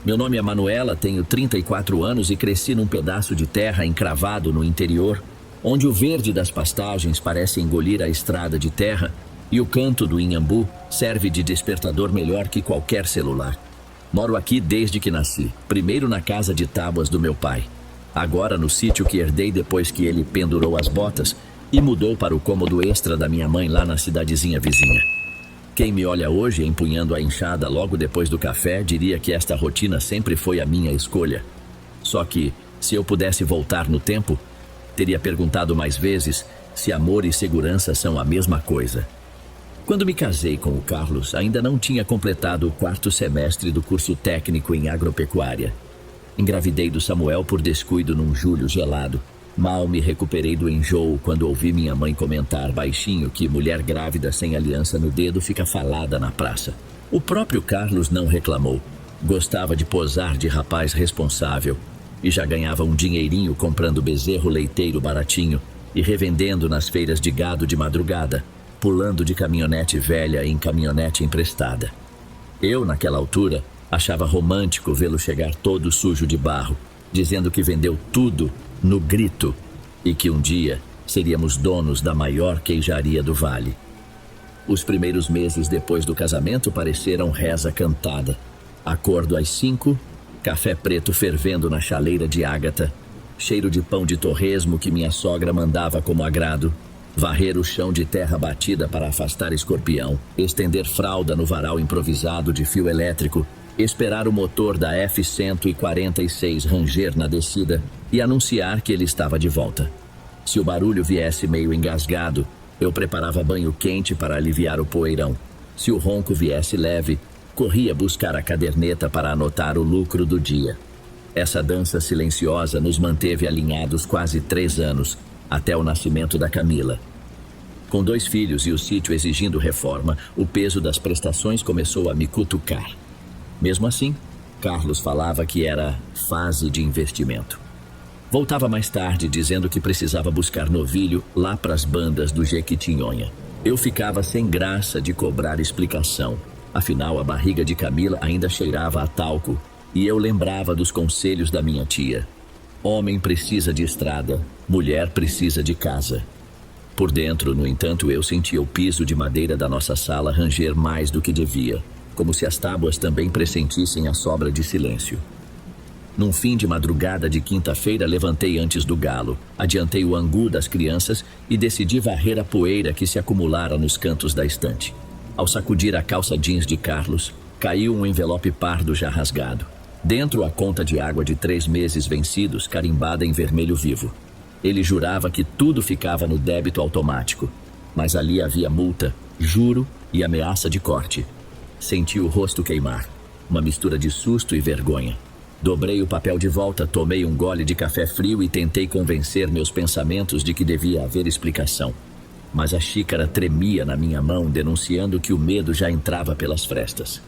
Meu nome é Manuela, tenho 34 anos e cresci num pedaço de terra encravado no interior, onde o verde das pastagens parece engolir a estrada de terra e o canto do inhambu serve de despertador melhor que qualquer celular. Moro aqui desde que nasci, primeiro na casa de tábuas do meu pai, agora no sítio que herdei depois que ele pendurou as botas e mudou para o cômodo extra da minha mãe lá na cidadezinha vizinha. Quem me olha hoje empunhando a enxada logo depois do café diria que esta rotina sempre foi a minha escolha. Só que, se eu pudesse voltar no tempo, teria perguntado mais vezes se amor e segurança são a mesma coisa. Quando me casei com o Carlos, ainda não tinha completado o 4º semestre do curso técnico em agropecuária. Engravidei do Samuel por descuido num julho gelado. Mal me recuperei do enjoo quando ouvi minha mãe comentar baixinho que mulher grávida sem aliança no dedo fica falada na praça. O próprio Carlos não reclamou. Gostava de posar de rapaz responsável e já ganhava um dinheirinho comprando bezerro leiteiro baratinho e revendendo nas feiras de gado de madrugada, pulando de caminhonete velha em caminhonete emprestada. Eu, naquela altura, achava romântico vê-lo chegar todo sujo de barro, dizendo que vendeu tudo no grito e que um dia seríamos donos da maior queijaria do vale. Os primeiros meses depois do casamento pareceram reza cantada. Acordo às 5, café preto fervendo na chaleira de Ágata, cheiro de pão de torresmo que minha sogra mandava como agrado, varrer o chão de terra batida para afastar escorpião, estender fralda no varal improvisado de fio elétrico, esperar o motor da F-146 ranger na descida e anunciar que ele estava de volta. Se o barulho viesse meio engasgado, eu preparava banho quente para aliviar o poeirão. Se o ronco viesse leve, corria buscar a caderneta para anotar o lucro do dia. Essa dança silenciosa nos manteve alinhados quase 3 anos, até o nascimento da Camila. Com 2 filhos e o sítio exigindo reforma, o peso das prestações começou a me cutucar. Mesmo assim, Carlos falava que era fase de investimento. Voltava mais tarde dizendo que precisava buscar novilho lá para as bandas do Jequitinhonha. Eu ficava sem graça de cobrar explicação. Afinal, a barriga de Camila ainda cheirava a talco e eu lembrava dos conselhos da minha tia. Homem precisa de estrada, mulher precisa de casa. Por dentro, no entanto, eu sentia o piso de madeira da nossa sala ranger mais do que devia, como se as tábuas também pressentissem a sobra de silêncio. Num fim de madrugada de quinta-feira, levantei antes do galo, adiantei o angu das crianças e decidi varrer a poeira que se acumulara nos cantos da estante. Ao sacudir a calça jeans de Carlos, caiu um envelope pardo já rasgado. Dentro, a conta de água de 3 meses vencidos, carimbada em vermelho vivo. Ele jurava que tudo ficava no débito automático, mas ali havia multa, juro e ameaça de corte. Senti o rosto queimar, uma mistura de susto e vergonha. Dobrei o papel de volta, tomei um gole de café frio e tentei convencer meus pensamentos de que devia haver explicação. Mas a xícara tremia na minha mão, denunciando que o medo já entrava pelas frestas.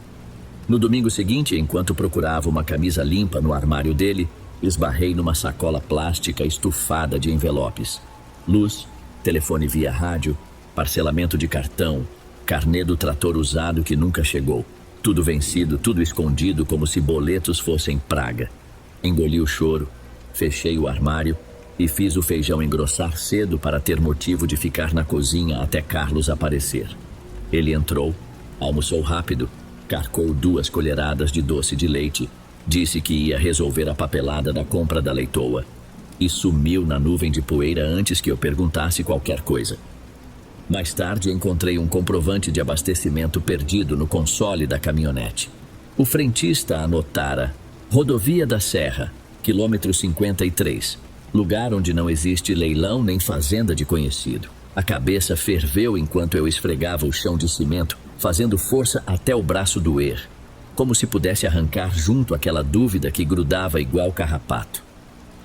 No domingo seguinte, enquanto procurava uma camisa limpa no armário dele, esbarrei numa sacola plástica estufada de envelopes. Luz, telefone via rádio, parcelamento de cartão, carnê do trator usado que nunca chegou. Tudo vencido, tudo escondido como se boletos fossem praga. Engoli o choro, fechei o armário e fiz o feijão engrossar cedo para ter motivo de ficar na cozinha até Carlos aparecer. Ele entrou, almoçou rápido, carcou 2 colheradas de doce de leite, disse que ia resolver a papelada da compra da leitoa e sumiu na nuvem de poeira antes que eu perguntasse qualquer coisa. Mais tarde encontrei um comprovante de abastecimento perdido no console da caminhonete. O frentista anotara: Rodovia da Serra, quilômetro 53, lugar onde não existe leilão nem fazenda de conhecido. A cabeça ferveu enquanto eu esfregava o chão de cimento, fazendo força até o braço doer, como se pudesse arrancar junto aquela dúvida que grudava igual carrapato.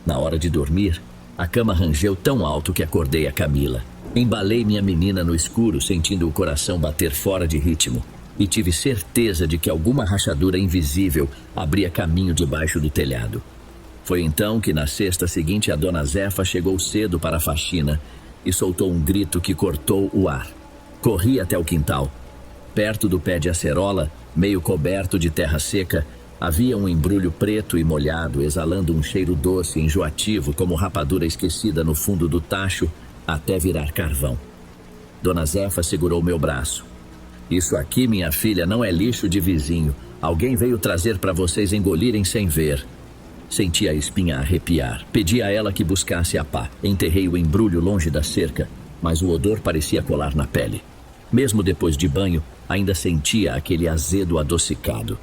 Na hora de dormir, a cama rangeu tão alto que acordei a Camila. Embalei minha menina no escuro, sentindo o coração bater fora de ritmo, e tive certeza de que alguma rachadura invisível abria caminho debaixo do telhado. Foi então que na sexta seguinte a dona Zefa chegou cedo para a faxina e soltou um grito que cortou o ar. Corri até o quintal. Perto do pé de acerola, meio coberto de terra seca, Havia um embrulho preto e molhado, exalando um cheiro doce e enjoativo, como rapadura esquecida no fundo do tacho, até virar carvão. Dona Zefa segurou meu braço. Isso aqui, minha filha, não é lixo de vizinho. Alguém veio trazer para vocês engolirem sem ver. Senti a espinha arrepiar. Pedi a ela que buscasse a pá. Enterrei o embrulho longe da cerca, mas o odor parecia colar na pele. Mesmo depois de banho, ainda sentia aquele azedo adocicado.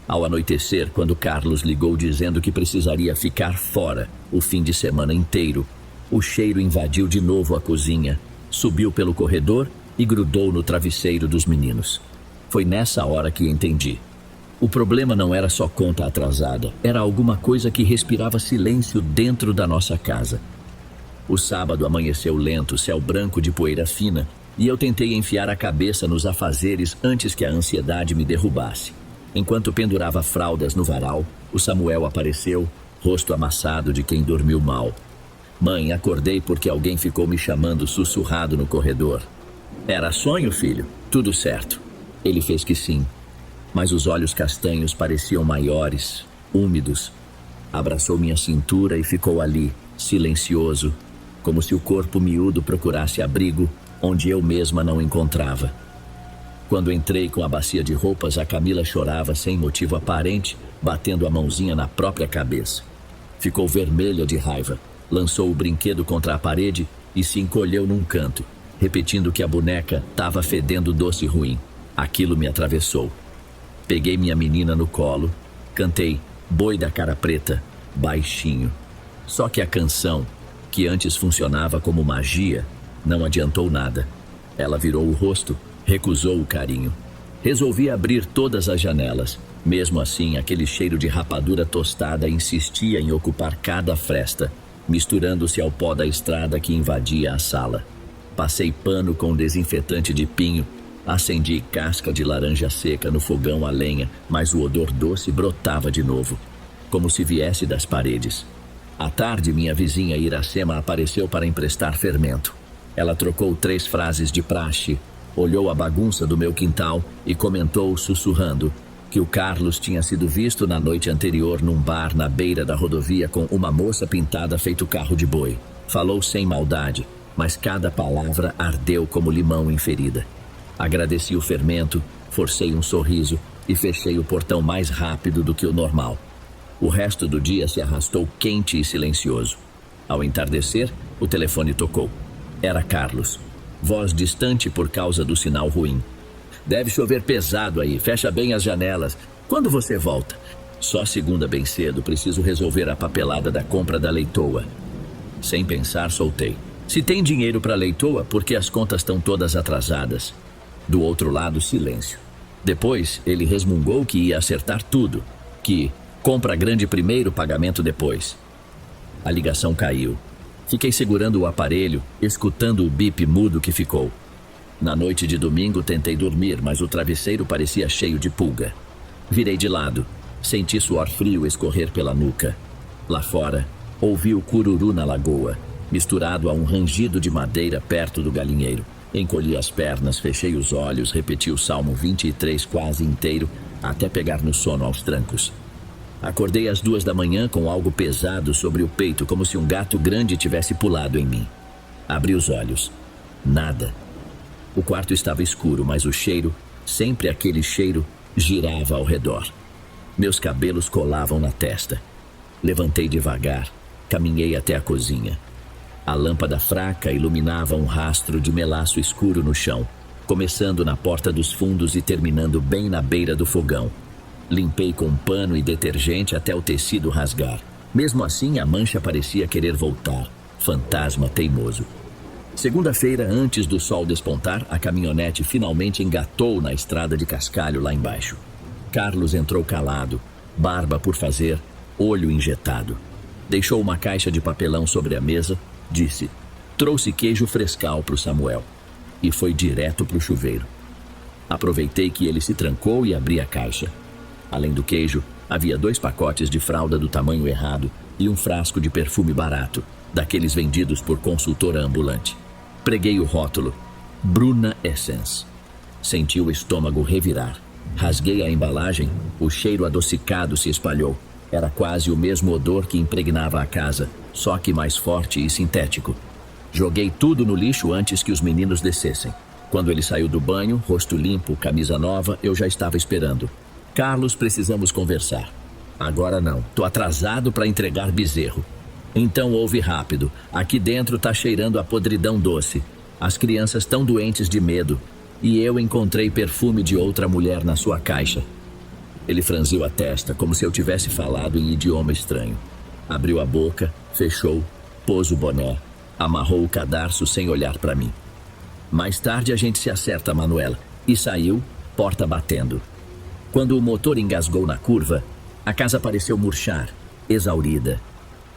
Ao anoitecer, quando Carlos ligou dizendo que precisaria ficar fora o fim de semana inteiro, o cheiro invadiu de novo a cozinha, subiu pelo corredor e grudou no travesseiro dos meninos. Foi nessa hora que entendi. O problema não era só conta atrasada, era alguma coisa que respirava silêncio dentro da nossa casa. O sábado amanheceu lento, céu branco de poeira fina, e eu tentei enfiar a cabeça nos afazeres antes que a ansiedade me derrubasse. Enquanto pendurava fraldas no varal, o Samuel apareceu, rosto amassado de quem dormiu mal. Mãe, acordei porque alguém ficou me chamando sussurrado no corredor. Era sonho, filho? Tudo certo. Ele fez que sim, mas os olhos castanhos pareciam maiores, úmidos. Abraçou minha cintura e ficou ali, silencioso, como se o corpo miúdo procurasse abrigo onde eu mesma não encontrava. Quando entrei com a bacia de roupas, a Camila chorava sem motivo aparente, batendo a mãozinha na própria cabeça. Ficou vermelha de raiva, lançou o brinquedo contra a parede e se encolheu num canto, repetindo que a boneca estava fedendo doce ruim. Aquilo me atravessou. Peguei minha menina no colo, cantei Boi da Cara Preta, baixinho. Só que a canção, que antes funcionava como magia, não adiantou nada. Ela virou o rosto, recusou o carinho. Resolvi abrir todas as janelas. Mesmo assim, aquele cheiro de rapadura tostada insistia em ocupar cada fresta, misturando-se ao pó da estrada que invadia a sala. Passei pano com desinfetante de pinho, acendi casca de laranja seca no fogão a lenha, mas o odor doce brotava de novo, como se viesse das paredes. À tarde, minha vizinha Iracema apareceu para emprestar fermento. Ela trocou 3 frases de praxe, olhou a bagunça do meu quintal e comentou, sussurrando, que o Carlos tinha sido visto na noite anterior num bar na beira da rodovia com uma moça pintada feito carro de boi. Falou sem maldade, mas cada palavra ardeu como limão em ferida. Agradeci o fermento, forcei um sorriso e fechei o portão mais rápido do que o normal. O resto do dia se arrastou quente e silencioso. Ao entardecer, o telefone tocou. Era Carlos. Voz distante por causa do sinal ruim. Deve chover pesado aí, fecha bem as janelas. Quando você volta? Só segunda bem cedo, preciso resolver a papelada da compra da leitoa. Sem pensar, soltei. Se tem dinheiro para leitoa, porque as contas estão todas atrasadas. Do outro lado, silêncio. Depois, ele resmungou que ia acertar tudo. Que compra grande primeiro, pagamento depois. A ligação caiu. Fiquei segurando o aparelho, escutando o bip mudo que ficou. Na noite de domingo tentei dormir, mas o travesseiro parecia cheio de pulga. Virei de lado, senti suor frio escorrer pela nuca. Lá fora, ouvi o cururu na lagoa, misturado a um rangido de madeira perto do galinheiro. Encolhi as pernas, fechei os olhos, repeti o Salmo 23 quase inteiro, até pegar no sono aos trancos. Acordei às 2 da manhã com algo pesado sobre o peito, como se um gato grande tivesse pulado em mim. Abri os olhos. Nada. O quarto estava escuro, mas o cheiro, sempre aquele cheiro, girava ao redor. Meus cabelos colavam na testa. Levantei devagar, caminhei até a cozinha. A lâmpada fraca iluminava um rastro de melaço escuro no chão, começando na porta dos fundos e terminando bem na beira do fogão. Limpei com pano e detergente até o tecido rasgar. Mesmo assim, a mancha parecia querer voltar. Fantasma teimoso. Segunda-feira, antes do sol despontar, a caminhonete finalmente engatou na estrada de cascalho lá embaixo. Carlos entrou calado, barba por fazer, olho injetado. Deixou uma caixa de papelão sobre a mesa, disse: trouxe queijo frescal para o Samuel. E foi direto para o chuveiro. Aproveitei que ele se trancou e abri a caixa. Além do queijo, havia 2 pacotes de fralda do tamanho errado e um frasco de perfume barato, daqueles vendidos por consultora ambulante. Preguei o rótulo: Bruna Essence. Senti o estômago revirar. Rasguei a embalagem, o cheiro adocicado se espalhou. Era quase o mesmo odor que impregnava a casa, só que mais forte e sintético. Joguei tudo no lixo antes que os meninos descessem. Quando ele saiu do banho, rosto limpo, camisa nova, eu já estava esperando. Carlos, precisamos conversar. Agora não, tô atrasado para entregar bezerro. Então ouve rápido, aqui dentro tá cheirando a podridão doce. As crianças estão doentes de medo. E eu encontrei perfume de outra mulher na sua caixa. Ele franziu a testa, como se eu tivesse falado em idioma estranho. Abriu a boca, fechou, pôs o boné, amarrou o cadarço sem olhar para mim. Mais tarde a gente se acerta, Manuela. E saiu, porta batendo. Quando o motor engasgou na curva, a casa pareceu murchar, exaurida.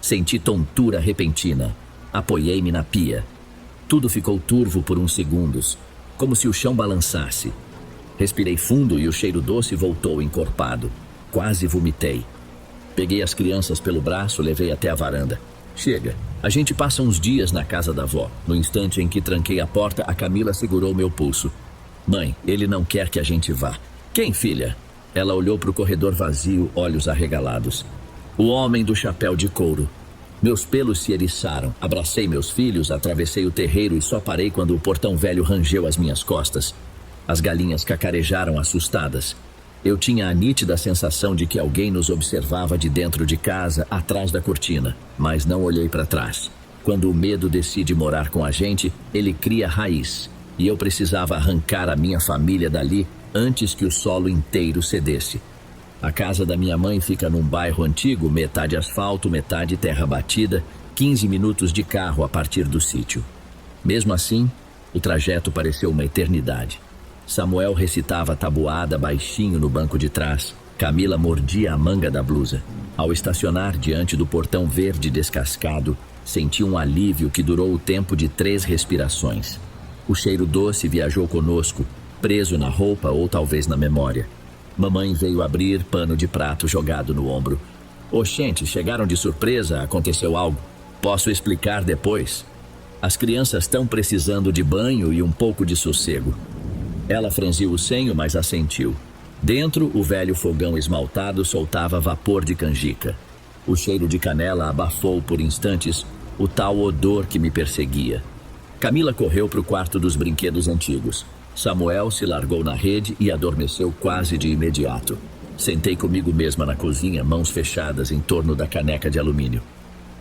Senti tontura repentina. Apoiei-me na pia. Tudo ficou turvo por uns segundos, como se o chão balançasse. Respirei fundo e o cheiro doce voltou encorpado. Quase vomitei. Peguei as crianças pelo braço, levei até a varanda. Chega, a gente passa uns dias na casa da avó. No instante em que tranquei a porta, a Camila segurou meu pulso. Mãe, ele não quer que a gente vá. Quem, filha? Ela olhou para o corredor vazio, olhos arregalados. O homem do chapéu de couro. Meus pelos se eriçaram. Abracei meus filhos, atravessei o terreiro e só parei quando o portão velho rangeu às minhas costas. As galinhas cacarejaram assustadas. Eu tinha a nítida sensação de que alguém nos observava de dentro de casa, atrás da cortina, mas não olhei para trás. Quando o medo decide morar com a gente, ele cria raiz. E eu precisava arrancar a minha família dali antes que o solo inteiro cedesse. A casa da minha mãe fica num bairro antigo, metade asfalto, metade terra batida, 15 minutos de carro a partir do sítio. Mesmo assim, o trajeto pareceu uma eternidade. Samuel recitava a tabuada baixinho no banco de trás. Camila mordia a manga da blusa. Ao estacionar diante do portão verde descascado, senti um alívio que durou o tempo de 3 respirações. O cheiro doce viajou conosco, preso na roupa ou talvez na memória. Mamãe veio abrir, pano de prato jogado no ombro. Oxente, chegaram de surpresa, aconteceu algo. Posso explicar depois. As crianças estão precisando de banho e um pouco de sossego. Ela franziu o senho, mas assentiu. Dentro, o velho fogão esmaltado soltava vapor de canjica. O cheiro de canela abafou por instantes o tal odor que me perseguia. Camila correu para o quarto dos brinquedos antigos. Samuel se largou na rede e adormeceu quase de imediato. Sentei comigo mesma na cozinha, mãos fechadas em torno da caneca de alumínio.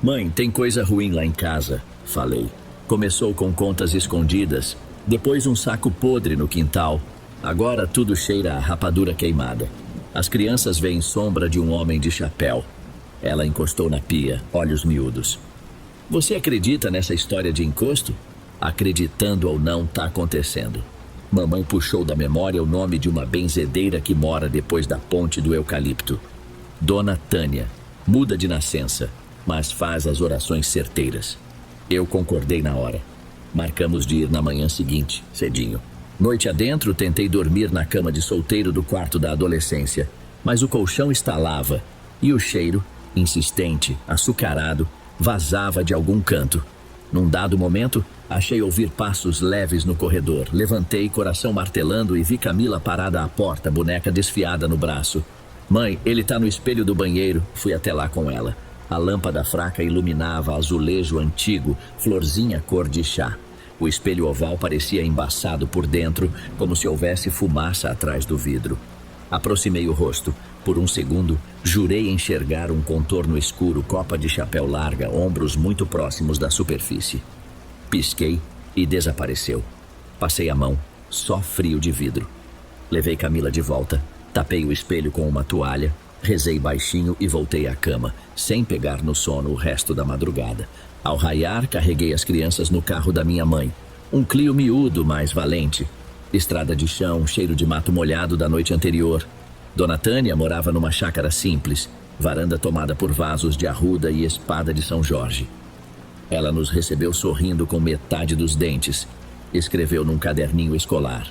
Mãe, tem coisa ruim lá em casa, falei. Começou com contas escondidas, depois um saco podre no quintal. Agora tudo cheira a rapadura queimada. As crianças veem sombra de um homem de chapéu. Ela encostou na pia, olhos miúdos. Você acredita nessa história de encosto? Acreditando ou não, tá acontecendo. Mamãe puxou da memória o nome de uma benzedeira que mora depois da ponte do eucalipto. Dona Tânia, muda de nascença, mas faz as orações certeiras. Eu concordei na hora. Marcamos de ir na manhã seguinte, cedinho. Noite adentro, tentei dormir na cama de solteiro do quarto da adolescência, mas o colchão estalava e o cheiro, insistente, açucarado, vazava de algum canto. Num dado momento, achei ouvir passos leves no corredor. Levantei, coração martelando, e vi Camila parada à porta, boneca desfiada no braço. Mãe, ele tá no espelho do banheiro. Fui até lá com ela. A lâmpada fraca iluminava azulejo antigo, florzinha cor de chá. O espelho oval parecia embaçado por dentro, como se houvesse fumaça atrás do vidro. Aproximei o rosto. Por um segundo, jurei enxergar um contorno escuro, copa de chapéu larga, ombros muito próximos da superfície. Pisquei e desapareceu. Passei a mão, só frio de vidro. Levei Camila de volta, tapei o espelho com uma toalha, rezei baixinho e voltei à cama, sem pegar no sono o resto da madrugada. Ao raiar, carreguei as crianças no carro da minha mãe. Um Clio miúdo, mas valente. Estrada de chão, cheiro de mato molhado da noite anterior. Dona Tânia morava numa chácara simples, varanda tomada por vasos de arruda e espada de São Jorge. Ela nos recebeu sorrindo com metade dos dentes. Escreveu num caderninho escolar.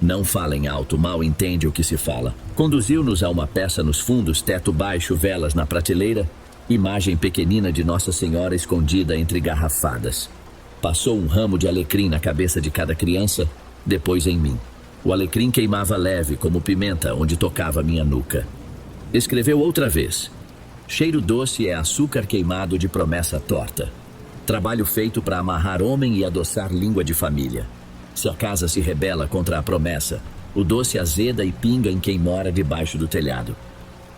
Não falem alto, mal entende o que se fala. Conduziu-nos a uma peça nos fundos, teto baixo, velas na prateleira, imagem pequenina de Nossa Senhora escondida entre garrafadas. Passou um ramo de alecrim na cabeça de cada criança, depois em mim. O alecrim queimava leve como pimenta onde tocava minha nuca. Escreveu outra vez: cheiro doce é açúcar queimado de promessa torta. Trabalho feito para amarrar homem e adoçar língua de família. Se a casa se rebela contra a promessa, o doce azeda e pinga em quem mora debaixo do telhado.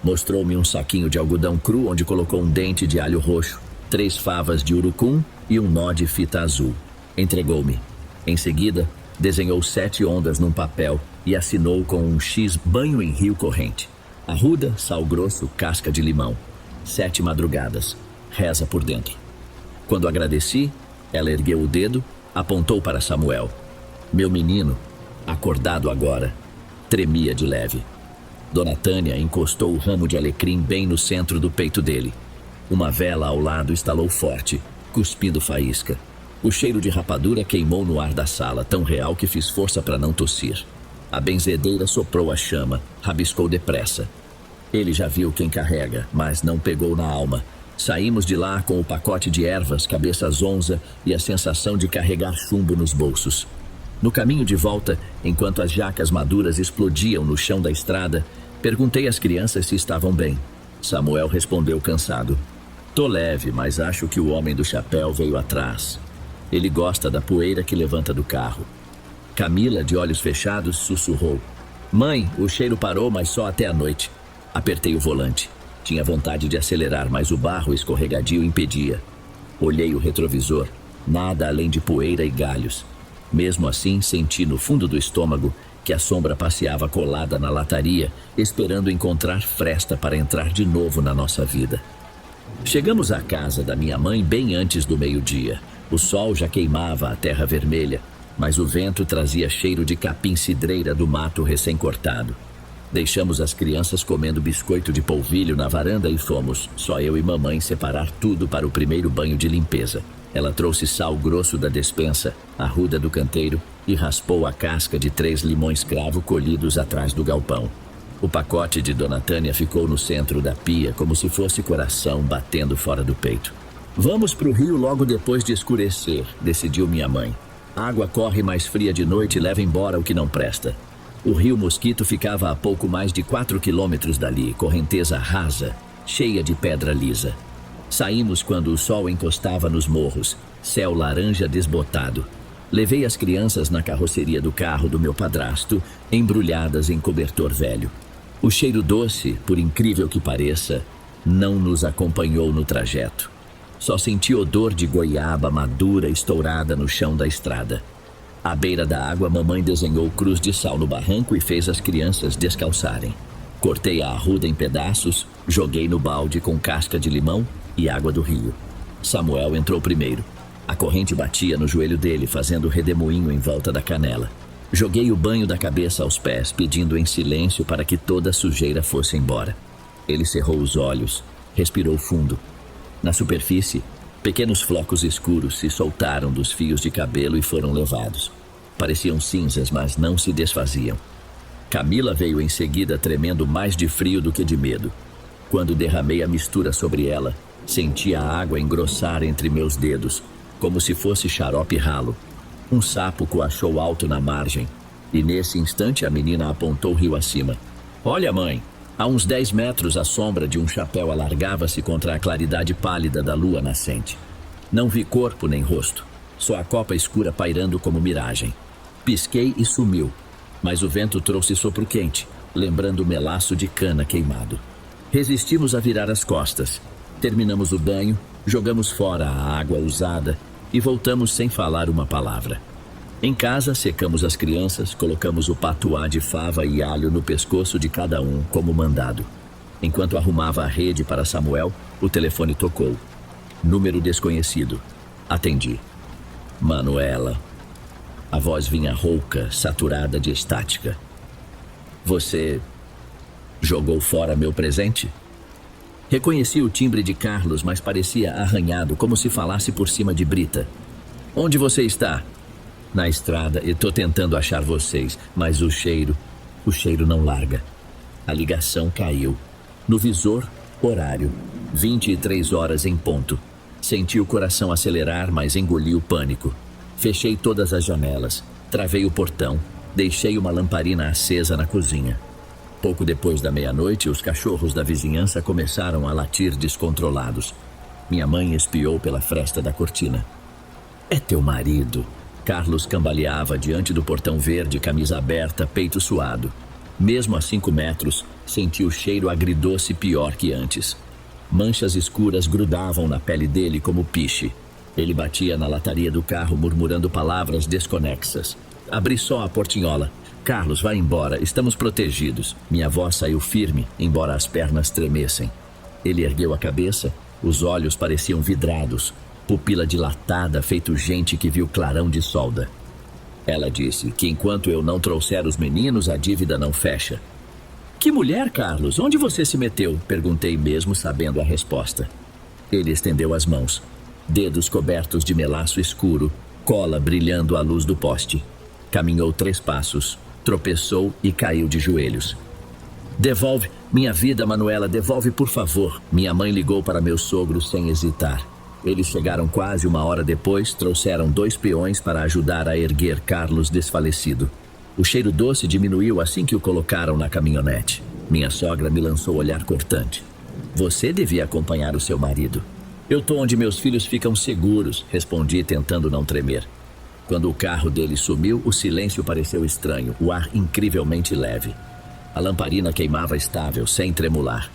Mostrou-me um saquinho de algodão cru onde colocou um dente de alho roxo, 3 favas de urucum e um nó de fita azul. Entregou-me. Em seguida, desenhou 7 ondas num papel e assinou com um X banho em rio corrente. Arruda, sal grosso, casca de limão. 7 madrugadas. Reza por dentro. Quando agradeci, ela ergueu o dedo, apontou para Samuel. Meu menino, acordado agora, tremia de leve. Dona Tânia encostou o ramo de alecrim bem no centro do peito dele. Uma vela ao lado estalou forte, cuspindo faísca. O cheiro de rapadura queimou no ar da sala, tão real que fiz força para não tossir. A benzedeira soprou a chama, rabiscou depressa. Ele já viu quem carrega, mas não pegou na alma. Saímos de lá com o pacote de ervas, cabeça zonza e a sensação de carregar chumbo nos bolsos. No caminho de volta, enquanto as jacas maduras explodiam no chão da estrada, perguntei às crianças se estavam bem. Samuel respondeu cansado. Tô leve, mas acho que o homem do chapéu veio atrás. Ele gosta da poeira que levanta do carro. Camila, de olhos fechados, sussurrou. Mãe, o cheiro parou, mas só até a noite. Apertei o volante. Tinha vontade de acelerar, mas o barro escorregadio impedia. Olhei o retrovisor. Nada além de poeira e galhos. Mesmo assim, senti no fundo do estômago que a sombra passeava colada na lataria, esperando encontrar fresta para entrar de novo na nossa vida. Chegamos à casa da minha mãe bem antes do meio-dia. O sol já queimava a terra vermelha, mas o vento trazia cheiro de capim-cidreira do mato recém-cortado. Deixamos as crianças comendo biscoito de polvilho na varanda e fomos, só eu e mamãe, separar tudo para o primeiro banho de limpeza. Ela trouxe sal grosso da despensa, arruda do canteiro e raspou a casca de 3 limões cravo colhidos atrás do galpão. O pacote de Dona Tânia ficou no centro da pia, como se fosse coração batendo fora do peito. Vamos pro rio logo depois de escurecer, decidiu minha mãe. A água corre mais fria de noite e leva embora o que não presta. O rio Mosquito ficava a pouco mais de 4 quilômetros dali, correnteza rasa, cheia de pedra lisa. Saímos quando o sol encostava nos morros, céu laranja desbotado. Levei as crianças na carroceria do carro do meu padrasto, embrulhadas em cobertor velho. O cheiro doce, por incrível que pareça, não nos acompanhou no trajeto. Só senti odor de goiaba madura estourada no chão da estrada. À beira da água, mamãe desenhou cruz de sal no barranco e fez as crianças descalçarem. Cortei a arruda em pedaços, joguei no balde com casca de limão e água do rio. Samuel entrou primeiro. A corrente batia no joelho dele, fazendo redemoinho em volta da canela. Joguei o banho da cabeça aos pés, pedindo em silêncio para que toda a sujeira fosse embora. Ele cerrou os olhos, respirou fundo. Na superfície, pequenos flocos escuros se soltaram dos fios de cabelo e foram levados. Pareciam cinzas, mas não se desfaziam. Camila veio em seguida, tremendo mais de frio do que de medo. Quando derramei a mistura sobre ela, senti a água engrossar entre meus dedos, como se fosse xarope ralo. Um sapo coachou alto na margem, e nesse instante a menina apontou rio acima. Olha, mãe! A uns 10 metros, a sombra de um chapéu alargava-se contra a claridade pálida da lua nascente. Não vi corpo nem rosto, só a copa escura pairando como miragem. Pisquei e sumiu, mas o vento trouxe sopro quente, lembrando o melaço de cana queimado. Resistimos a virar as costas. Terminamos o banho, jogamos fora a água usada e voltamos sem falar uma palavra. Em casa, secamos as crianças, colocamos o patuá de fava e alho no pescoço de cada um, como mandado. Enquanto arrumava a rede para Samuel, o telefone tocou. Número desconhecido. Atendi. Manuela. A voz vinha rouca, saturada de estática. Você jogou fora meu presente? Reconheci o timbre de Carlos, mas parecia arranhado, como se falasse por cima de brita. Onde você está? Na estrada, e tô tentando achar vocês, mas o cheiro não larga. A ligação caiu. No visor, horário, 23 horas em ponto. Senti o coração acelerar, mas engoli o pânico. Fechei todas as janelas, travei o portão, Deixei uma lamparina acesa na cozinha. Pouco depois da meia-noite, os cachorros da vizinhança começaram a latir descontrolados. Minha mãe espiou pela fresta da cortina. "É teu marido." Carlos cambaleava diante do portão verde, camisa aberta, peito suado. Mesmo a 5 metros, senti o cheiro agridoce pior que antes. Manchas escuras grudavam na pele dele como piche. Ele batia na lataria do carro, murmurando palavras desconexas. Abri só a portinhola. "Carlos, vai embora, estamos protegidos." Minha voz saiu firme, embora as pernas tremessem. Ele ergueu a cabeça, os olhos pareciam vidrados, pupila dilatada, feito gente que viu clarão de solda. Ela disse que enquanto eu não trouxer os meninos, a dívida não fecha. "Que mulher, Carlos? Onde você se meteu?" Perguntei mesmo sabendo a resposta. Ele estendeu as mãos, dedos cobertos de melaço escuro, cola brilhando à luz do poste. Caminhou 3 passos, tropeçou e caiu de joelhos. "Devolve minha vida, Manuela, devolve, por favor." Minha mãe ligou para meu sogro sem hesitar. Eles chegaram quase 1 hora depois, trouxeram 2 peões para ajudar a erguer Carlos desfalecido. O cheiro doce diminuiu assim que o colocaram na caminhonete. Minha sogra me lançou olhar cortante. "Você devia acompanhar o seu marido." "Eu tô onde meus filhos ficam seguros", respondi tentando não tremer. Quando o carro dele sumiu, o silêncio pareceu estranho, o ar incrivelmente leve. A lamparina queimava estável, sem tremular.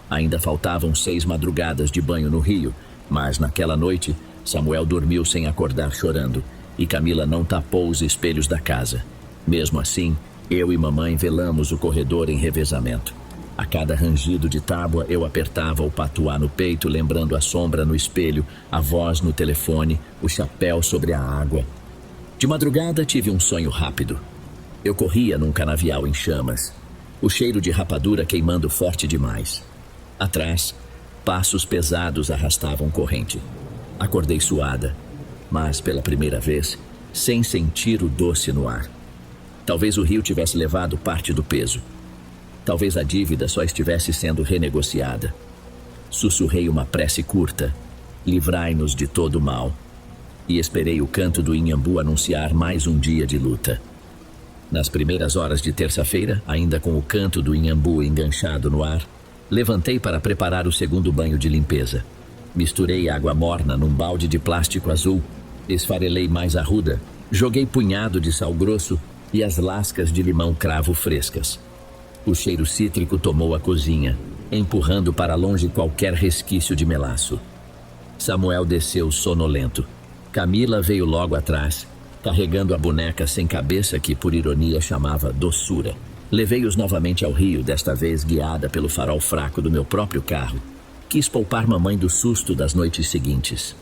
Ainda faltavam 6 madrugadas de banho no rio, mas naquela noite, Samuel dormiu sem acordar chorando, e Camila não tapou os espelhos da casa. Mesmo assim, eu e mamãe velamos o corredor em revezamento. A cada rangido de tábua, eu apertava o patuá no peito, lembrando a sombra no espelho, a voz no telefone, o chapéu sobre a água. De madrugada, tive um sonho rápido. Eu corria num canavial em chamas, o cheiro de rapadura queimando forte demais. Atrás, passos pesados arrastavam corrente. Acordei suada, mas pela primeira vez, sem sentir o doce no ar. Talvez o rio tivesse levado parte do peso. Talvez a dívida só estivesse sendo renegociada. Sussurrei uma prece curta: "Livrai-nos de todo o mal." E esperei o canto do Inhambu anunciar mais um dia de luta. Nas primeiras horas de terça-feira, ainda com o canto do Inhambu enganchado no ar, levantei para preparar o segundo banho de limpeza. Misturei água morna num balde de plástico azul, esfarelei mais arruda, joguei punhado de sal grosso e as lascas de limão cravo frescas. O cheiro cítrico tomou a cozinha, empurrando para longe qualquer resquício de melaço. Samuel desceu sonolento. Camila veio logo atrás, carregando a boneca sem cabeça que, por ironia, chamava Doçura. Levei-os novamente ao rio, desta vez guiada pelo farol fraco do meu próprio carro. Quis poupar mamãe do susto das noites seguintes.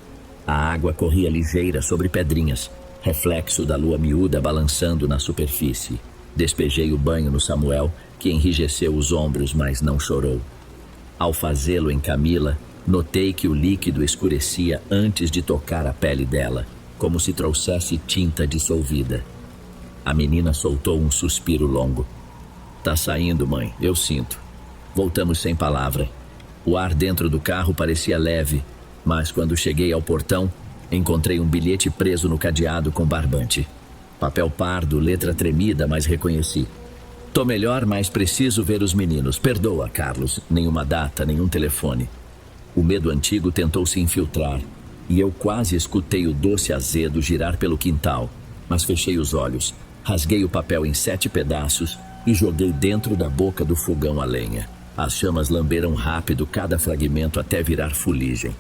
A água corria ligeira sobre pedrinhas, reflexo da lua miúda balançando na superfície. Despejei o banho no Samuel, que enrijeceu os ombros, mas não chorou. Ao fazê-lo em Camila, notei que o líquido escurecia antes de tocar a pele dela, como se trouxesse tinta dissolvida. A menina soltou um suspiro longo. "Tá saindo, mãe, eu sinto." Voltamos sem palavra. O ar dentro do carro parecia leve, mas quando cheguei ao portão, encontrei um bilhete preso no cadeado com barbante. Papel pardo, letra tremida, mas reconheci. "Tô melhor, mas preciso ver os meninos. Perdoa, Carlos." Nenhuma data, nenhum telefone. O medo antigo tentou se infiltrar, e eu quase escutei o doce azedo girar pelo quintal, mas fechei os olhos, rasguei o papel em 7 pedaços e joguei dentro da boca do fogão a lenha. As chamas lamberam rápido cada fragmento até virar fuligem.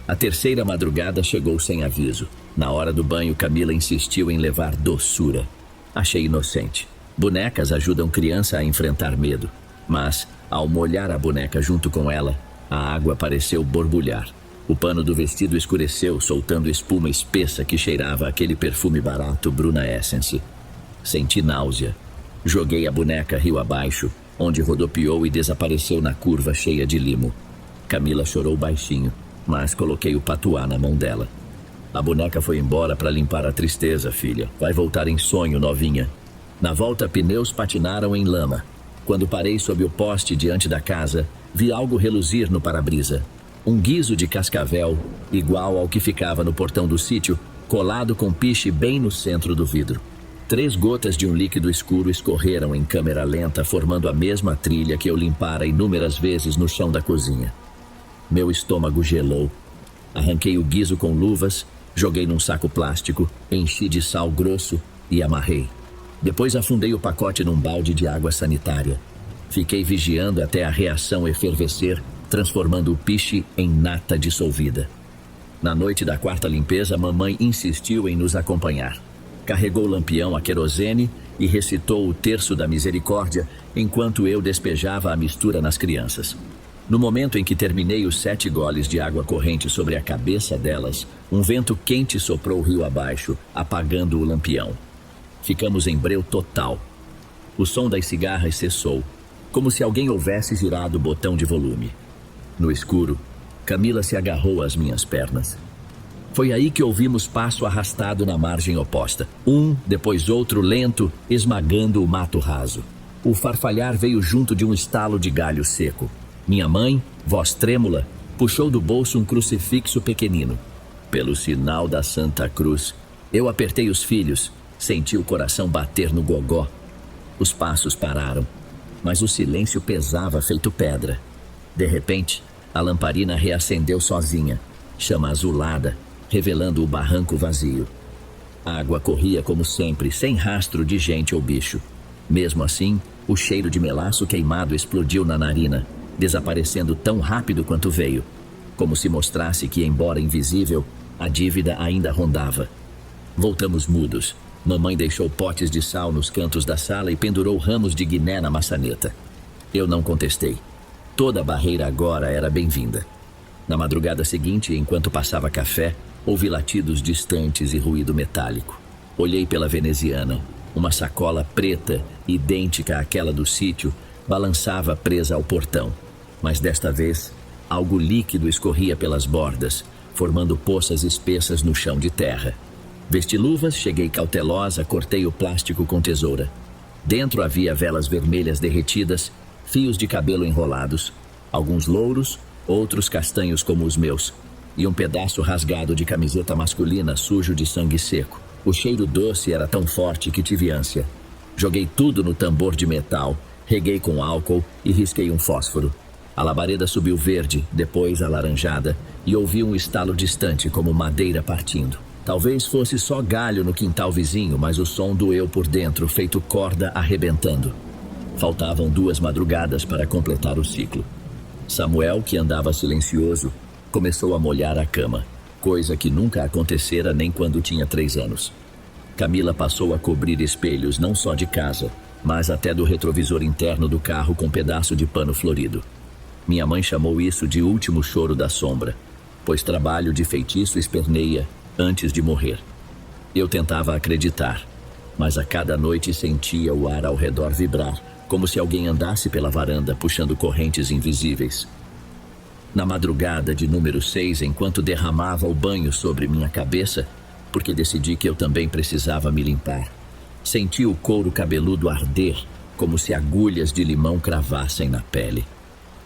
A terceira madrugada chegou sem aviso. Na hora do banho, Camila insistiu em levar Doçura. Achei inocente. Bonecas ajudam criança a enfrentar medo, mas, ao molhar a boneca junto com ela, a água pareceu borbulhar. O pano do vestido escureceu, soltando espuma espessa que cheirava aquele perfume barato Bruna Essence. Senti náusea. Joguei a boneca rio abaixo, onde rodopiou e desapareceu na curva cheia de limo. Camila chorou baixinho, mas coloquei o patuá na mão dela. "A boneca foi embora para limpar a tristeza, filha. Vai voltar em sonho, novinha." Na volta, pneus patinaram em lama. Quando parei sob o poste diante da casa, vi algo reluzir no para-brisa. Um guizo de cascavel, igual ao que ficava no portão do sítio, colado com piche bem no centro do vidro. 3 gotas de um líquido escuro escorreram em câmera lenta, formando a mesma trilha que eu limpara inúmeras vezes no chão da cozinha. Meu estômago gelou. Arranquei o guiso com luvas, joguei num saco plástico, enchi de sal grosso e amarrei. Depois afundei o pacote num balde de água sanitária. Fiquei vigiando até a reação efervescer, transformando o piche em nata dissolvida. Na noite da 4ª limpeza, mamãe insistiu em nos acompanhar. Carregou o lampião a querosene e recitou o terço da misericórdia enquanto eu despejava a mistura nas crianças. No momento em que terminei os 7 goles de água corrente sobre a cabeça delas, um vento quente soprou rio abaixo, apagando o lampião. Ficamos em breu total. O som das cigarras cessou, como se alguém houvesse girado o botão de volume. No escuro, Camila se agarrou às minhas pernas. Foi aí que ouvimos passo arrastado na margem oposta. Um, depois outro, lento, esmagando o mato raso. O farfalhar veio junto de um estalo de galho seco. Minha mãe, voz trêmula, puxou do bolso um crucifixo pequenino. Pelo sinal da Santa Cruz, eu apertei os filhos, senti o coração bater no gogó. Os passos pararam, mas o silêncio pesava feito pedra. De repente, a lamparina reacendeu sozinha, chama azulada, revelando o barranco vazio. A água corria como sempre, sem rastro de gente ou bicho. Mesmo assim, o cheiro de melaço queimado explodiu na narina, desaparecendo tão rápido quanto veio, como se mostrasse que, embora invisível, a dívida ainda rondava. Voltamos mudos. Mamãe deixou potes de sal nos cantos da sala e pendurou ramos de guiné na maçaneta. Eu não contestei. Toda a barreira agora era bem-vinda. Na madrugada seguinte, enquanto passava café, ouvi latidos distantes e ruído metálico. Olhei pela veneziana. Uma sacola preta, idêntica àquela do sítio, balançava presa ao portão. Mas desta vez, algo líquido escorria pelas bordas, formando poças espessas no chão de terra. Vesti luvas, cheguei cautelosa, cortei o plástico com tesoura. Dentro havia velas vermelhas derretidas, fios de cabelo enrolados, alguns louros, outros castanhos como os meus, e um pedaço rasgado de camiseta masculina sujo de sangue seco. O cheiro doce era tão forte que tive ânsia. Joguei tudo no tambor de metal, reguei com álcool e risquei um fósforo. A labareda subiu verde, depois alaranjada, e ouvi um estalo distante como madeira partindo. Talvez fosse só galho no quintal vizinho, mas o som doeu por dentro, feito corda arrebentando. Faltavam 2 madrugadas para completar o ciclo. Samuel, que andava silencioso, começou a molhar a cama, coisa que nunca acontecera nem quando tinha 3 anos. Camila passou a cobrir espelhos não só de casa, mas até do retrovisor interno do carro com pedaço de pano florido. Minha mãe chamou isso de último choro da sombra, pois trabalho de feitiço esperneia antes de morrer. Eu tentava acreditar, mas a cada noite sentia o ar ao redor vibrar, como se alguém andasse pela varanda puxando correntes invisíveis. Na madrugada de número 6, enquanto derramava o banho sobre minha cabeça, porque decidi que eu também precisava me limpar, senti o couro cabeludo arder, como se agulhas de limão cravassem na pele.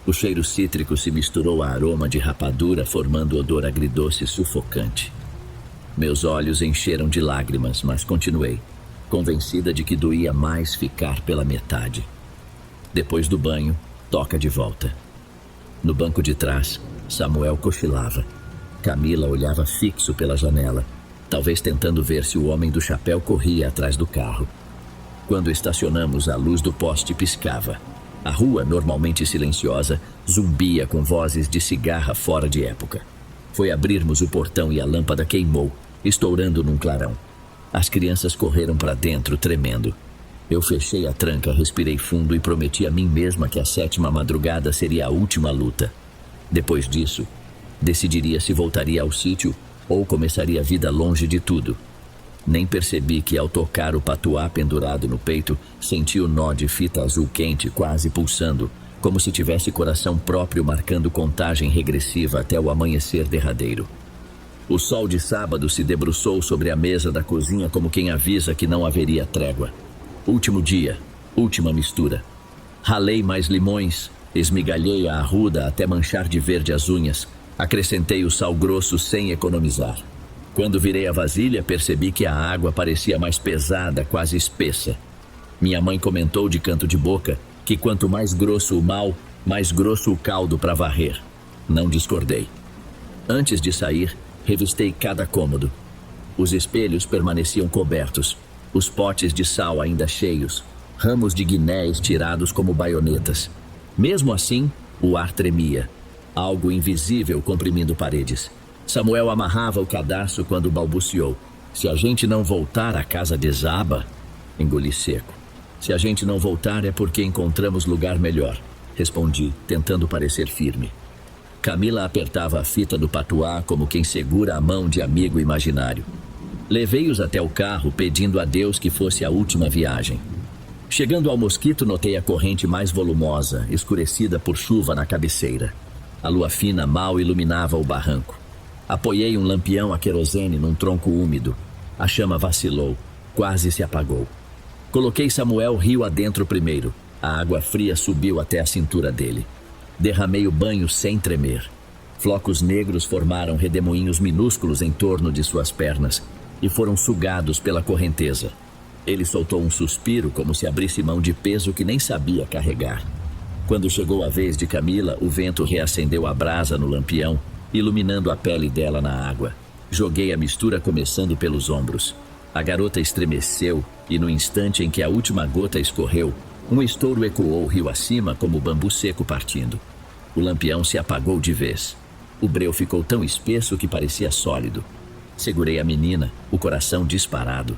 O cheiro cítrico se misturou a aroma de rapadura, formando odor agridoce sufocante. Meus olhos encheram de lágrimas, mas continuei, convencida de que doía mais ficar pela metade. Depois do banho, toca de volta. No banco de trás, Samuel cochilava. Camila olhava fixo pela janela, talvez tentando ver se o homem do chapéu corria atrás do carro. Quando estacionamos, a luz do poste piscava. A rua, normalmente silenciosa, zumbia com vozes de cigarra fora de época. Foi abrirmos o portão e a lâmpada queimou, estourando num clarão. As crianças correram para dentro, tremendo. Eu fechei a tranca, respirei fundo e prometi a mim mesma que a 7ª madrugada seria a última luta. Depois disso, decidiria se voltaria ao sítio ou começaria a vida longe de tudo. Nem percebi que, ao tocar o patuá pendurado no peito, senti o nó de fita azul quente quase pulsando, como se tivesse coração próprio marcando contagem regressiva até o amanhecer derradeiro. O sol de sábado se debruçou sobre a mesa da cozinha como quem avisa que não haveria trégua. Último dia, última mistura. Ralei mais limões, esmigalhei a arruda até manchar de verde as unhas, acrescentei o sal grosso sem economizar. Quando virei a vasilha, percebi que a água parecia mais pesada, quase espessa. Minha mãe comentou de canto de boca que quanto mais grosso o mal, mais grosso o caldo para varrer. Não discordei. Antes de sair, revistei cada cômodo. Os espelhos permaneciam cobertos, os potes de sal ainda cheios, ramos de guiné estirados como baionetas. Mesmo assim, o ar tremia, algo invisível comprimindo paredes. Samuel amarrava o cadarço quando balbuciou: "Se a gente não voltar, a casa desaba." Engoli seco. "Se a gente não voltar é porque encontramos lugar melhor", respondi, tentando parecer firme. Camila apertava a fita do patuá como quem segura a mão de amigo imaginário. Levei-os até o carro, pedindo a Deus que fosse a última viagem. Chegando ao mosquito, notei a corrente mais volumosa, escurecida por chuva na cabeceira. A lua fina mal iluminava o barranco. Apoiei um lampião a querosene num tronco úmido. A chama vacilou, quase se apagou. Coloquei Samuel rio adentro primeiro. A água fria subiu até a cintura dele. Derramei o banho sem tremer. Flocos negros formaram redemoinhos minúsculos em torno de suas pernas e foram sugados pela correnteza. Ele soltou um suspiro como se abrisse mão de peso que nem sabia carregar. Quando chegou a vez de Camila, o vento reacendeu a brasa no lampião, iluminando a pele dela na água. Joguei a mistura começando pelos ombros. A garota estremeceu e no instante em que a última gota escorreu, um estouro ecoou rio acima como bambu seco partindo. O lampião se apagou de vez. O breu ficou tão espesso que parecia sólido. Segurei a menina, o coração disparado.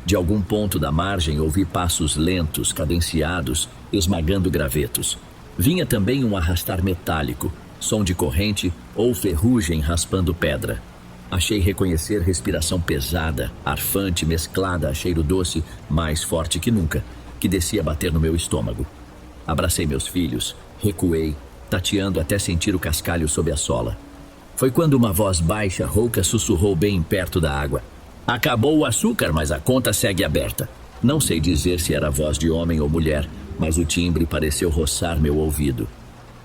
De algum ponto da margem ouvi passos lentos, cadenciados, esmagando gravetos. Vinha também um arrastar metálico, som de corrente ou ferrugem raspando pedra. Achei reconhecer respiração pesada, arfante, mesclada a cheiro doce, mais forte que nunca, que descia a bater no meu estômago. Abracei meus filhos, recuei, tateando até sentir o cascalho sob a sola. Foi quando uma voz baixa, rouca, sussurrou bem perto da água: "Acabou o açúcar, mas a conta segue aberta." Não sei dizer se era voz de homem ou mulher, mas o timbre pareceu roçar meu ouvido.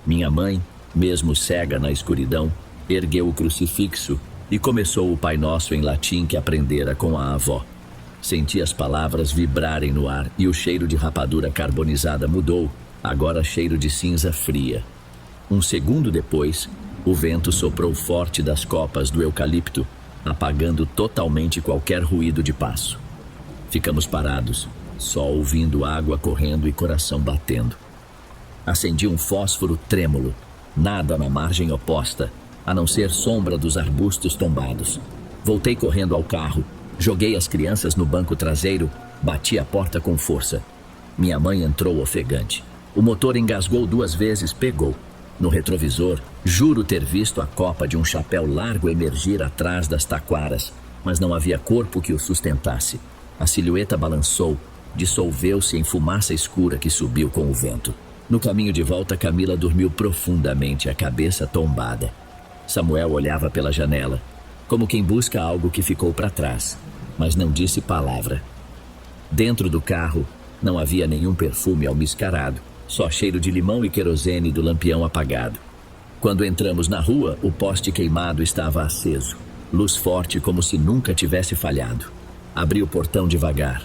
Minha mãe, mesmo cega na escuridão, ergueu o crucifixo e começou o Pai Nosso em latim que aprendera com a avó. Senti as palavras vibrarem no ar e o cheiro de rapadura carbonizada mudou, agora cheiro de cinza fria. Um segundo depois, o vento soprou forte das copas do eucalipto, apagando totalmente qualquer ruído de passo. Ficamos parados, só ouvindo água correndo e coração batendo. Acendi um fósforo trêmulo, nada na margem oposta, a não ser sombra dos arbustos tombados. Voltei correndo ao carro, joguei as crianças no banco traseiro, bati a porta com força. Minha mãe entrou ofegante. O motor engasgou 2 vezes, pegou. No retrovisor, juro ter visto a copa de um chapéu largo emergir atrás das taquaras, mas não havia corpo que o sustentasse. A silhueta balançou, dissolveu-se em fumaça escura que subiu com o vento. No caminho de volta, Camila dormiu profundamente, a cabeça tombada. Samuel olhava pela janela, como quem busca algo que ficou para trás, mas não disse palavra. Dentro do carro, não havia nenhum perfume almiscarado, só cheiro de limão e querosene do lampião apagado. Quando entramos na rua, o poste queimado estava aceso, luz forte como se nunca tivesse falhado. Abri o portão devagar.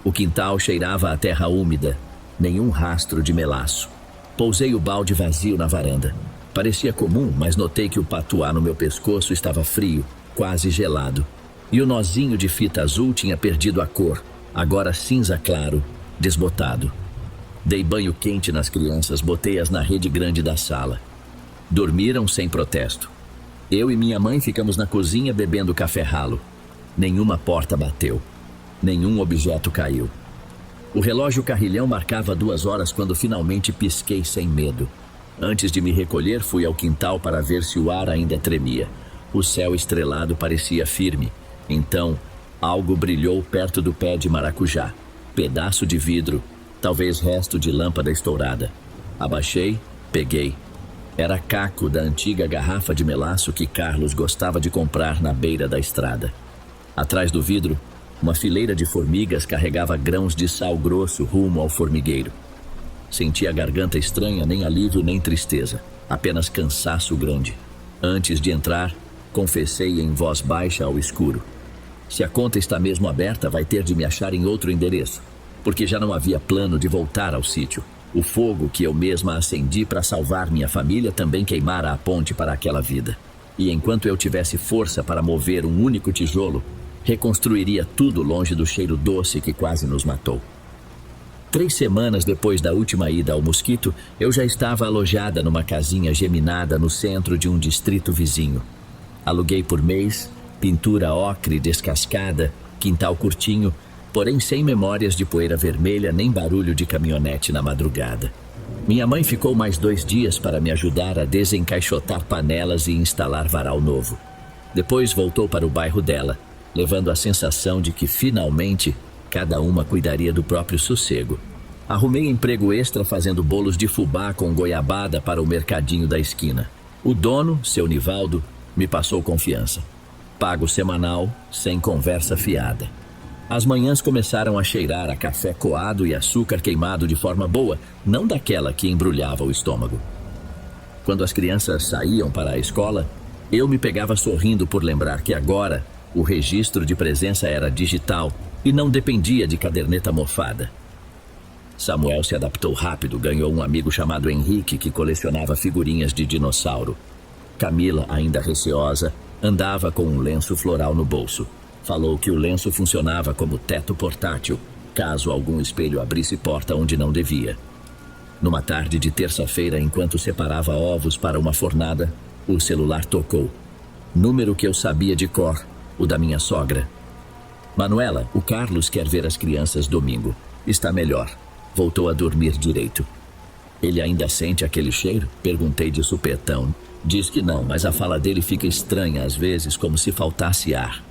O quintal cheirava a terra úmida, nenhum rastro de melaço. Pousei o balde vazio na varanda. Parecia comum, mas notei que o patuá no meu pescoço estava frio, quase gelado. E o nozinho de fita azul tinha perdido a cor, agora cinza claro, desbotado. Dei banho quente nas crianças, botei-as na rede grande da sala. Dormiram sem protesto. Eu e minha mãe ficamos na cozinha bebendo café ralo. Nenhuma porta bateu. Nenhum objeto caiu. O relógio carrilhão marcava 2 horas quando finalmente pisquei sem medo. Antes de me recolher, fui ao quintal para ver se o ar ainda tremia. O céu estrelado parecia firme. Então, algo brilhou perto do pé de maracujá. Pedaço de vidro, talvez resto de lâmpada estourada. Abaixei, peguei. Era caco da antiga garrafa de melaço que Carlos gostava de comprar na beira da estrada. Atrás do vidro, uma fileira de formigas carregava grãos de sal grosso rumo ao formigueiro. Senti a garganta estranha, nem alívio nem tristeza, apenas cansaço grande. Antes de entrar, confessei em voz baixa ao escuro. Se a conta está mesmo aberta, vai ter de me achar em outro endereço, porque já não havia plano de voltar ao sítio. O fogo que eu mesma acendi para salvar minha família também queimara a ponte para aquela vida. E enquanto eu tivesse força para mover um único tijolo, reconstruiria tudo longe do cheiro doce que quase nos matou. 3 semanas depois da última ida ao Mosquito, eu já estava alojada numa casinha geminada no centro de um distrito vizinho. Aluguei por mês, pintura ocre descascada, quintal curtinho, porém sem memórias de poeira vermelha nem barulho de caminhonete na madrugada. Minha mãe ficou mais 2 dias para me ajudar a desencaixotar panelas e instalar varal novo. Depois voltou para o bairro dela, levando a sensação de que finalmente cada uma cuidaria do próprio sossego. Arrumei emprego extra fazendo bolos de fubá com goiabada para o mercadinho da esquina. O dono, seu Nivaldo, me passou confiança. Pago semanal, sem conversa fiada. As manhãs começaram a cheirar a café coado e açúcar queimado de forma boa, não daquela que embrulhava o estômago. Quando as crianças saíam para a escola, eu me pegava sorrindo por lembrar que agora o registro de presença era digital e não dependia de caderneta mofada. Samuel se adaptou rápido, ganhou um amigo chamado Henrique que colecionava figurinhas de dinossauro. Camila, ainda receosa, andava com um lenço floral no bolso. Falou que o lenço funcionava como teto portátil, caso algum espelho abrisse porta onde não devia. Numa tarde de terça-feira, enquanto separava ovos para uma fornada, o celular tocou. Número que eu sabia de cor, o da minha sogra. Manuela, o Carlos quer ver as crianças domingo. Está melhor. Voltou a dormir direito. Ele ainda sente aquele cheiro? Perguntei de supetão. Diz que não, mas a fala dele fica estranha às vezes, como se faltasse ar.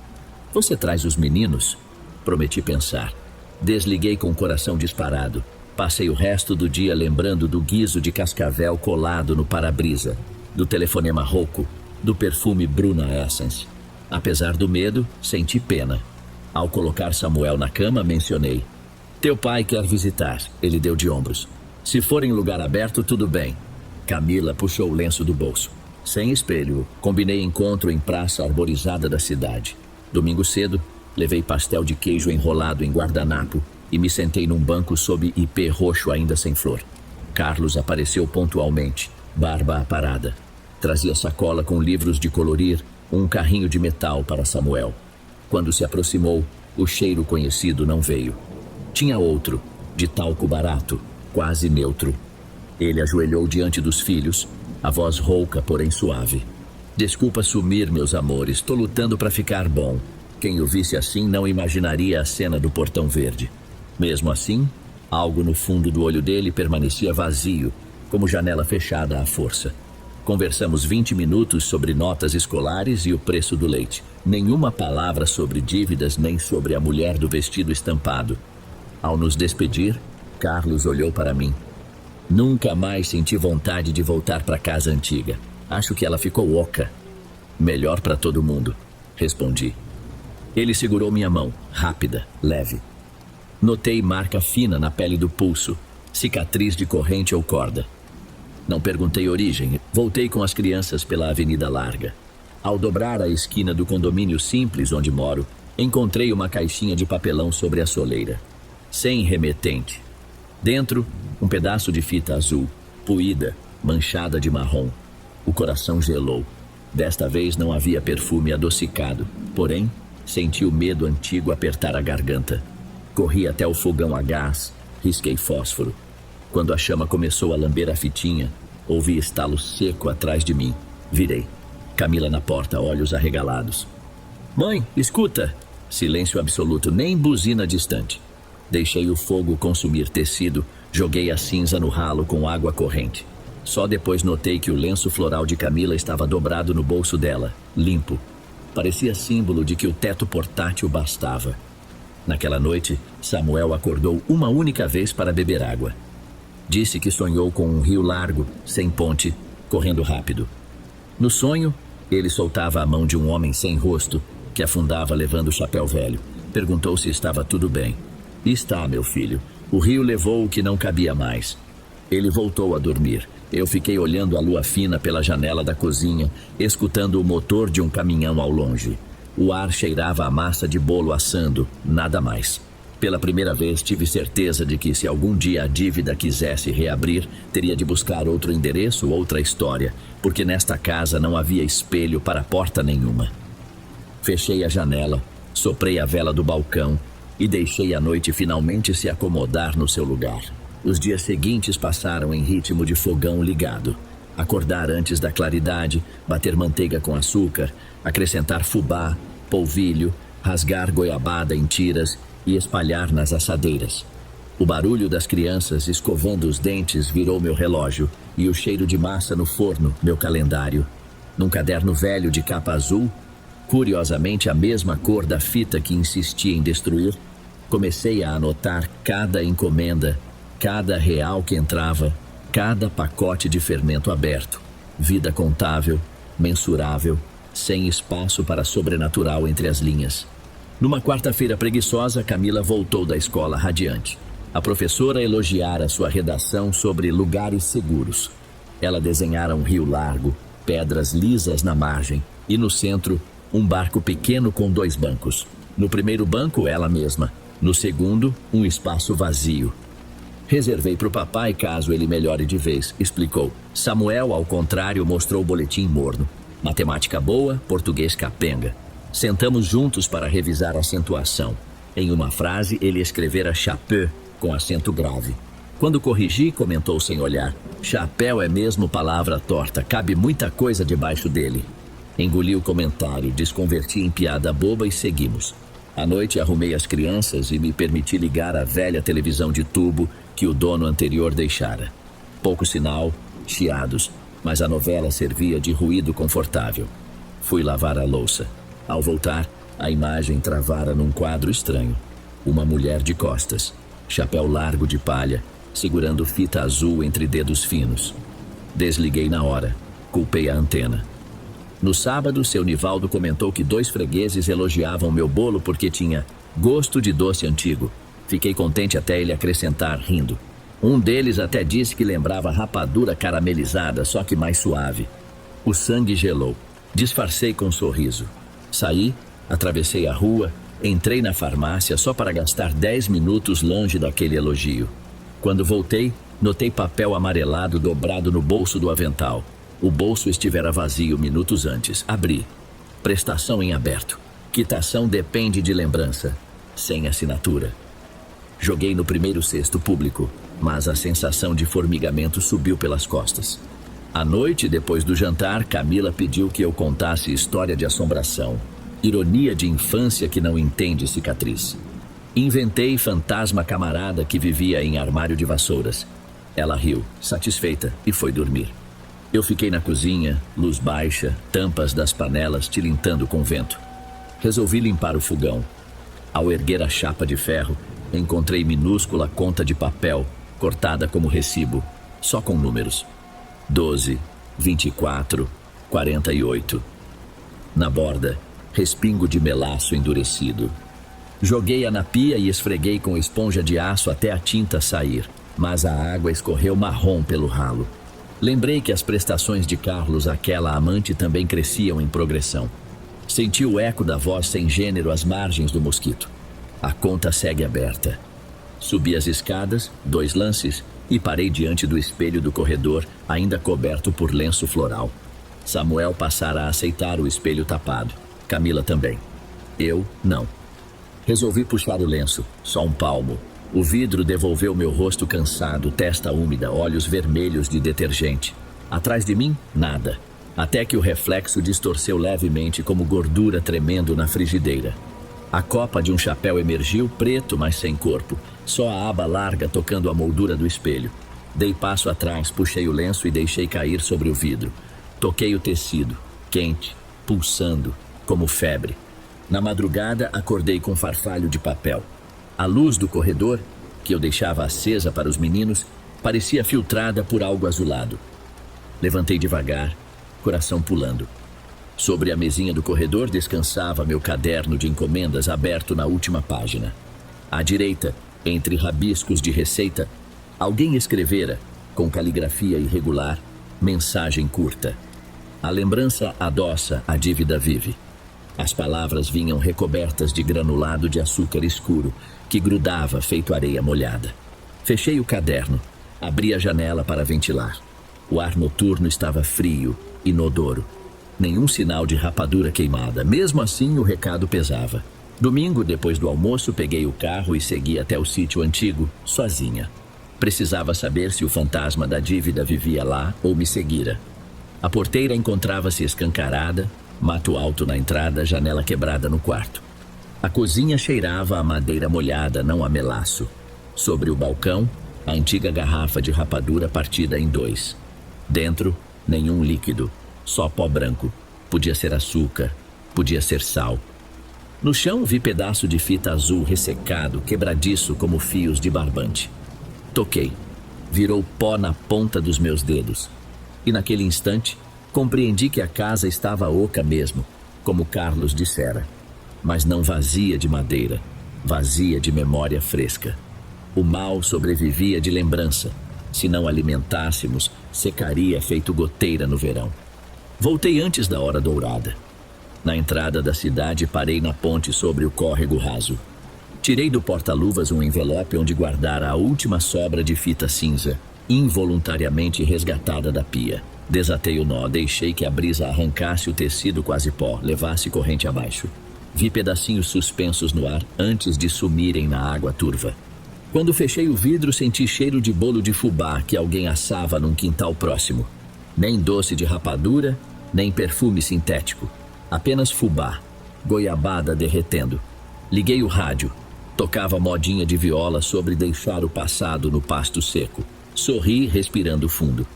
Você traz os meninos? Prometi pensar. Desliguei com o coração disparado. Passei o resto do dia lembrando do guiso de cascavel colado no para-brisa, do telefonema rouco, do perfume Bruna Essence. Apesar do medo, senti pena. Ao colocar Samuel na cama, mencionei. Teu pai quer visitar. Ele deu de ombros. Se for em lugar aberto, tudo bem. Camila puxou o lenço do bolso. Sem espelho, combinei encontro em praça arborizada da cidade. Domingo cedo, levei pastel de queijo enrolado em guardanapo e me sentei num banco sob ipê roxo ainda sem flor. Carlos apareceu pontualmente, barba aparada. Trazia sacola com livros de colorir, um carrinho de metal para Samuel. Quando se aproximou, o cheiro conhecido não veio. Tinha outro, de talco barato, quase neutro. Ele ajoelhou diante dos filhos, a voz rouca, porém suave. Desculpa sumir, meus amores, tô lutando para ficar bom. Quem o visse assim não imaginaria a cena do Portão Verde. Mesmo assim, algo no fundo do olho dele permanecia vazio, como janela fechada à força. Conversamos 20 minutos sobre notas escolares e o preço do leite. Nenhuma palavra sobre dívidas nem sobre a mulher do vestido estampado. Ao nos despedir, Carlos olhou para mim. Nunca mais senti vontade de voltar para casa antiga. Acho que ela ficou oca. Melhor para todo mundo, respondi. Ele segurou minha mão, rápida, leve. Notei marca fina na pele do pulso, cicatriz de corrente ou corda. Não perguntei origem, voltei com as crianças pela Avenida Larga. Ao dobrar a esquina do condomínio simples onde moro, encontrei uma caixinha de papelão sobre a soleira. Sem remetente. Dentro, um pedaço de fita azul, poída, manchada de marrom. O coração gelou. Desta vez não havia perfume adocicado, porém, senti o medo antigo apertar a garganta. Corri até o fogão a gás, risquei fósforo. Quando a chama começou a lamber a fitinha, ouvi estalo seco atrás de mim. Virei. Camila na porta, olhos arregalados. Mãe, escuta! Silêncio absoluto, nem buzina distante. Deixei o fogo consumir tecido, joguei a cinza no ralo com água corrente. Só depois notei que o lenço floral de Camila estava dobrado no bolso dela, limpo. Parecia símbolo de que o teto portátil bastava. Naquela noite, Samuel acordou uma única vez para beber água. Disse que sonhou com um rio largo, sem ponte, correndo rápido. No sonho, ele soltava a mão de um homem sem rosto, que afundava levando o chapéu velho. Perguntou se estava tudo bem. Está, meu filho. O rio levou o que não cabia mais. Ele voltou a dormir. Eu fiquei olhando a lua fina pela janela da cozinha, escutando o motor de um caminhão ao longe. O ar cheirava a massa de bolo assando, nada mais. Pela primeira vez tive certeza de que se algum dia a dívida quisesse reabrir, teria de buscar outro endereço, outra história, porque nesta casa não havia espelho para porta nenhuma. Fechei a janela, soprei a vela do balcão e deixei a noite finalmente se acomodar no seu lugar. Os dias seguintes passaram em ritmo de fogão ligado. Acordar antes da claridade, bater manteiga com açúcar, acrescentar fubá, polvilho, rasgar goiabada em tiras e espalhar nas assadeiras. O barulho das crianças escovando os dentes virou meu relógio e o cheiro de massa no forno, meu calendário. Num caderno velho de capa azul, curiosamente a mesma cor da fita que insisti em destruir, comecei a anotar cada encomenda, cada real que entrava, cada pacote de fermento aberto. Vida contável, mensurável, sem espaço para sobrenatural entre as linhas. Numa quarta-feira preguiçosa, Camila voltou da escola radiante. A professora elogiara sua redação sobre lugares seguros. Ela desenhara um rio largo, pedras lisas na margem e no centro, um barco pequeno com 2 bancos. No primeiro banco, ela mesma. No segundo, um espaço vazio. Reservei para o papai caso ele melhore de vez, explicou. Samuel, ao contrário, mostrou o boletim morno. Matemática boa, português capenga. Sentamos juntos para revisar a acentuação. Em uma frase, ele escrevera chapéu com acento grave. Quando corrigi, comentou sem olhar. Chapéu é mesmo palavra torta, cabe muita coisa debaixo dele. Engoli o comentário, desconverti em piada boba e seguimos. À noite arrumei as crianças e me permiti ligar a velha televisão de tubo que o dono anterior deixara. Pouco sinal, chiados, mas a novela servia de ruído confortável. Fui lavar a louça. Ao voltar, a imagem travara num quadro estranho. Uma mulher de costas, chapéu largo de palha, segurando fita azul entre dedos finos. Desliguei na hora, culpei a antena. No sábado, seu Nivaldo comentou que 2 fregueses elogiavam meu bolo porque tinha gosto de doce antigo. Fiquei contente até ele acrescentar, rindo. Um deles até disse que lembrava rapadura caramelizada, só que mais suave. O sangue gelou. Disfarcei com um sorriso. Saí, atravessei a rua, entrei na farmácia só para gastar 10 minutos longe daquele elogio. Quando voltei, notei papel amarelado dobrado no bolso do avental. O bolso estivera vazio minutos antes. Abri. Prestação em aberto. Quitação depende de lembrança. Sem assinatura. Joguei no primeiro cesto público, mas a sensação de formigamento subiu pelas costas. À noite, depois do jantar, Camila pediu que eu contasse história de assombração. Ironia de infância que não entende cicatriz. Inventei fantasma camarada que vivia em armário de vassouras. Ela riu, satisfeita, e foi dormir. Eu fiquei na cozinha, luz baixa, tampas das panelas tilintando com vento. Resolvi limpar o fogão. Ao erguer a chapa de ferro, encontrei minúscula conta de papel, cortada como recibo, só com números. 12, 24, 48. Na borda, respingo de melaço endurecido. Joguei-a na pia e esfreguei com esponja de aço até a tinta sair, mas a água escorreu marrom pelo ralo. Lembrei que as prestações de Carlos àquela amante também cresciam em progressão. Senti o eco da voz sem gênero às margens do mosquito. A conta segue aberta. Subi as escadas, 2 lances, e parei diante do espelho do corredor, ainda coberto por lenço floral. Samuel passara a aceitar o espelho tapado. Camila também. Eu, não. Resolvi puxar o lenço, só um palmo. O vidro devolveu meu rosto cansado, testa úmida, olhos vermelhos de detergente. Atrás de mim, nada. Até que o reflexo distorceu levemente como gordura tremendo na frigideira. A copa de um chapéu emergiu, preto, mas sem corpo. Só a aba larga tocando a moldura do espelho. Dei passo atrás, puxei o lenço e deixei cair sobre o vidro. Toquei o tecido, quente, pulsando, como febre. Na madrugada, acordei com farfalho de papel. A luz do corredor, que eu deixava acesa para os meninos, parecia filtrada por algo azulado. Levantei devagar, coração pulando. Sobre a mesinha do corredor descansava meu caderno de encomendas aberto na última página. À direita, entre rabiscos de receita, alguém escrevera com caligrafia irregular, mensagem curta. A lembrança adoça, a dívida vive. As palavras vinham recobertas de granulado de açúcar escuro, que grudava feito areia molhada. Fechei o caderno, abri a janela para ventilar. O ar noturno estava frio, inodoro. Nenhum sinal de rapadura queimada, mesmo assim o recado pesava. Domingo, depois do almoço, peguei o carro e segui até o sítio antigo, sozinha. Precisava saber se o fantasma da dívida vivia lá ou me seguira. A porteira encontrava-se escancarada, mato alto na entrada, janela quebrada no quarto. A cozinha cheirava a madeira molhada, não a melaço. Sobre o balcão, a antiga garrafa de rapadura partida em 2. Dentro, nenhum líquido, só pó branco. Podia ser açúcar, podia ser sal. No chão vi pedaço de fita azul ressecado, quebradiço como fios de barbante. Toquei. Virou pó na ponta dos meus dedos. E naquele instante, compreendi que a casa estava oca mesmo, como Carlos dissera. Mas não vazia de madeira, vazia de memória fresca. O mal sobrevivia de lembrança. Se não alimentássemos, secaria feito goteira no verão. Voltei antes da hora dourada. Na entrada da cidade, parei na ponte sobre o córrego raso. Tirei do porta-luvas um envelope onde guardara a última sobra de fita cinza, involuntariamente resgatada da pia. Desatei o nó, deixei que a brisa arrancasse o tecido quase pó, levasse corrente abaixo. Vi pedacinhos suspensos no ar antes de sumirem na água turva. Quando fechei o vidro, senti cheiro de bolo de fubá que alguém assava num quintal próximo. Nem doce de rapadura, nem perfume sintético. Apenas fubá, goiabada derretendo. Liguei o rádio. Tocava modinha de viola sobre deixar o passado no pasto seco. Sorri, respirando fundo.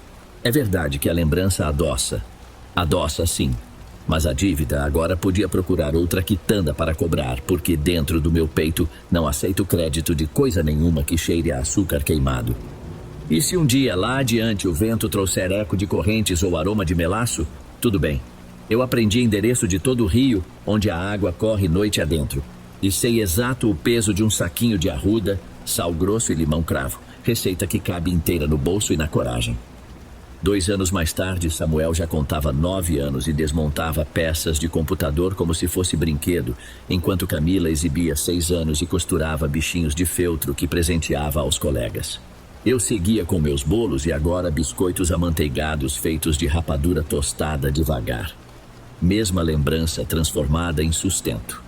É verdade que a lembrança adoça. Adoça, sim. Mas a dívida agora podia procurar outra quitanda para cobrar, porque dentro do meu peito não aceito crédito de coisa nenhuma que cheire a açúcar queimado. E se um dia lá adiante o vento trouxer eco de correntes ou aroma de melaço, tudo bem. Eu aprendi endereço de todo o rio, onde a água corre noite adentro. E sei exato o peso de um saquinho de arruda, sal grosso e limão cravo. Receita que cabe inteira no bolso e na coragem. 2 anos mais tarde, Samuel já contava 9 anos e desmontava peças de computador como se fosse brinquedo, enquanto Camila exibia 6 anos e costurava bichinhos de feltro que presenteava aos colegas. Eu seguia com meus bolos e agora biscoitos amanteigados feitos de rapadura tostada devagar. Mesma lembrança transformada em sustento.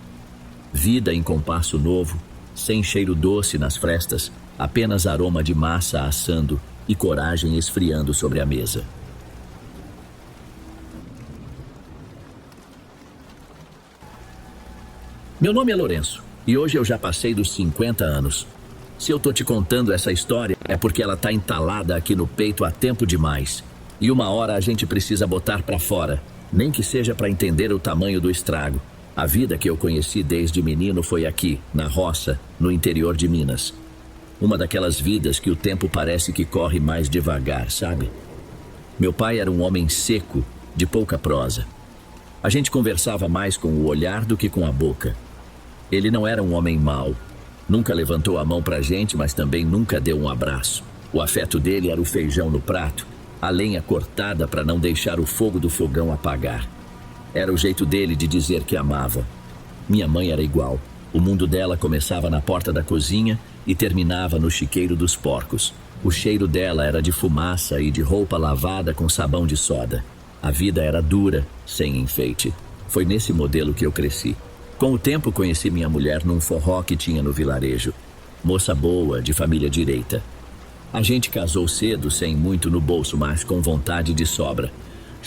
Vida em compasso novo, sem cheiro doce nas frestas, apenas aroma de massa assando e coragem esfriando sobre a mesa. Meu nome é Lourenço e hoje eu já passei dos 50 anos. Se eu tô te contando essa história é porque ela tá entalada aqui no peito há tempo demais. E uma hora a gente precisa botar pra fora, nem que seja pra entender o tamanho do estrago. A vida que eu conheci desde menino foi aqui, na roça, no interior de Minas. Uma daquelas vidas que o tempo parece que corre mais devagar, sabe? Meu pai era um homem seco, de pouca prosa. A gente conversava mais com o olhar do que com a boca. Ele não era um homem mau. Nunca levantou a mão pra gente, mas também nunca deu um abraço. O afeto dele era o feijão no prato, a lenha cortada para não deixar o fogo do fogão apagar. Era o jeito dele de dizer que amava. Minha mãe era igual. O mundo dela começava na porta da cozinha e terminava no chiqueiro dos porcos. O cheiro dela era de fumaça e de roupa lavada com sabão de soda. A vida era dura, sem enfeite. Foi nesse modelo que eu cresci. Com o tempo conheci minha mulher num forró que tinha no vilarejo. Moça boa, de família direita. A gente casou cedo, sem muito no bolso, mas com vontade de sobra.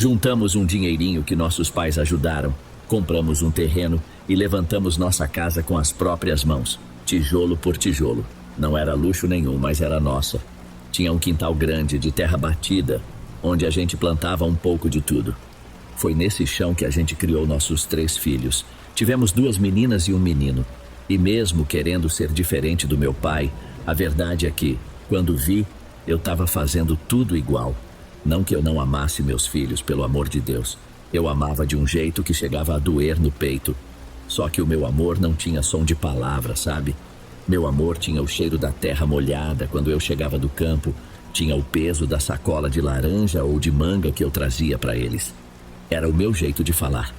Juntamos um dinheirinho que nossos pais ajudaram. Compramos um terreno e levantamos nossa casa com as próprias mãos. Tijolo por tijolo. Não era luxo nenhum, mas era nossa. Tinha um quintal grande, de terra batida, onde a gente plantava um pouco de tudo. Foi nesse chão que a gente criou nossos 3 filhos. Tivemos 2 meninas e um menino. E mesmo querendo ser diferente do meu pai, a verdade é que, quando vi, eu estava fazendo tudo igual. Não que eu não amasse meus filhos, pelo amor de Deus. Eu amava de um jeito que chegava a doer no peito. Só que o meu amor não tinha som de palavra, sabe? Meu amor tinha o cheiro da terra molhada quando eu chegava do campo, Tinha o peso da sacola de laranja ou de manga que eu trazia para eles. Era o meu jeito de falar.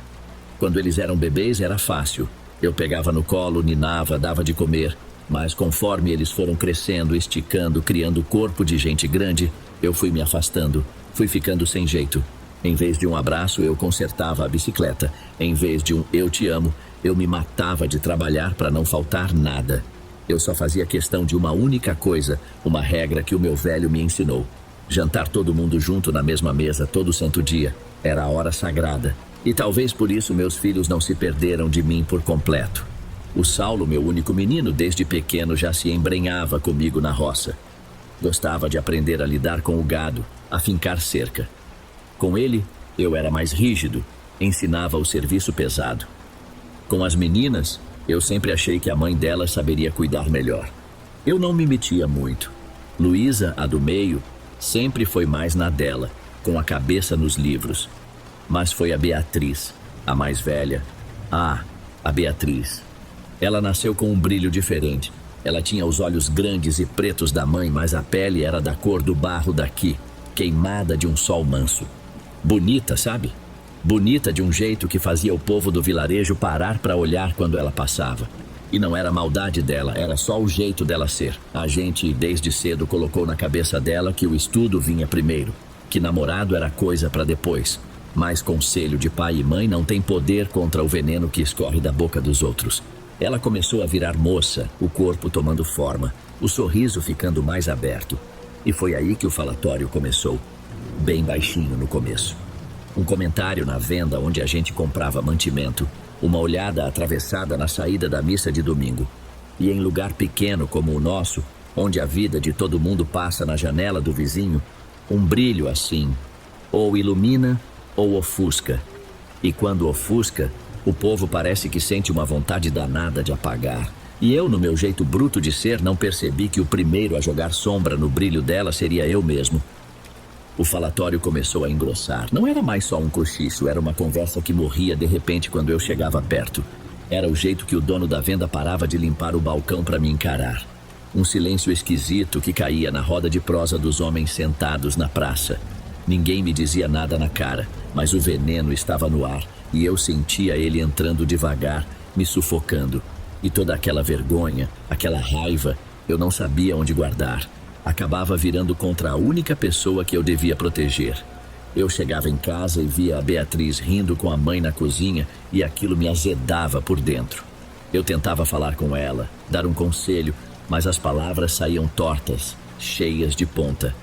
Quando eles eram bebês era fácil. Eu pegava no colo, ninava, dava de comer. Mas conforme eles foram crescendo, esticando, criando corpo de gente grande, eu fui me afastando, fui ficando sem jeito. Em vez de um abraço, eu consertava a bicicleta. Em vez de um eu te amo, eu me matava de trabalhar para não faltar nada. Eu só fazia questão de uma única coisa, uma regra que o meu velho me ensinou. Jantar todo mundo junto na mesma mesa todo santo dia. Era a hora sagrada. E talvez por isso meus filhos não se perderam de mim por completo. O Saulo, meu único menino, desde pequeno já se embrenhava comigo na roça. Gostava de aprender a lidar com o gado, a fincar cerca. Com ele, eu era mais rígido, ensinava o serviço pesado. Com as meninas, eu sempre achei que a mãe delas saberia cuidar melhor. Eu não me metia muito. Luísa, a do meio, sempre foi mais na dela, com a cabeça nos livros. Mas foi a Beatriz, a mais velha. A Beatriz. Ela nasceu com um brilho diferente. Ela tinha os olhos grandes e pretos da mãe, mas a pele era da cor do barro daqui, queimada de um sol manso. Bonita, sabe? Bonita de um jeito que fazia o povo do vilarejo parar para olhar quando ela passava. E não era maldade dela, era só o jeito dela ser. A gente, desde cedo, colocou na cabeça dela que o estudo vinha primeiro, que namorado era coisa para depois. Mas conselho de pai e mãe não tem poder contra o veneno que escorre da boca dos outros. Ela começou a virar moça, o corpo tomando forma, o sorriso ficando mais aberto. E foi aí que o falatório começou, bem baixinho no começo. Um comentário na venda onde a gente comprava mantimento, uma olhada atravessada na saída da missa de domingo. E em lugar pequeno como o nosso, onde a vida de todo mundo passa na janela do vizinho, um brilho assim, ou ilumina ou ofusca. E quando ofusca, o povo parece que sente uma vontade danada de apagar. E eu, no meu jeito bruto de ser, não percebi que o primeiro a jogar sombra no brilho dela seria eu mesmo. O falatório começou a engrossar. Não era mais só um cochicho, era uma conversa que morria de repente quando eu chegava perto. Era o jeito que o dono da venda parava de limpar o balcão para me encarar. Um silêncio esquisito que caía na roda de prosa dos homens sentados na praça. Ninguém me dizia nada na cara, mas o veneno estava no ar e eu sentia ele entrando devagar, me sufocando. E toda aquela vergonha, aquela raiva, eu não sabia onde guardar. Acabava virando contra a única pessoa que eu devia proteger. Eu chegava em casa e via a Beatriz rindo com a mãe na cozinha e aquilo me azedava por dentro. Eu tentava falar com ela, dar um conselho, mas as palavras saíam tortas, cheias de ponta.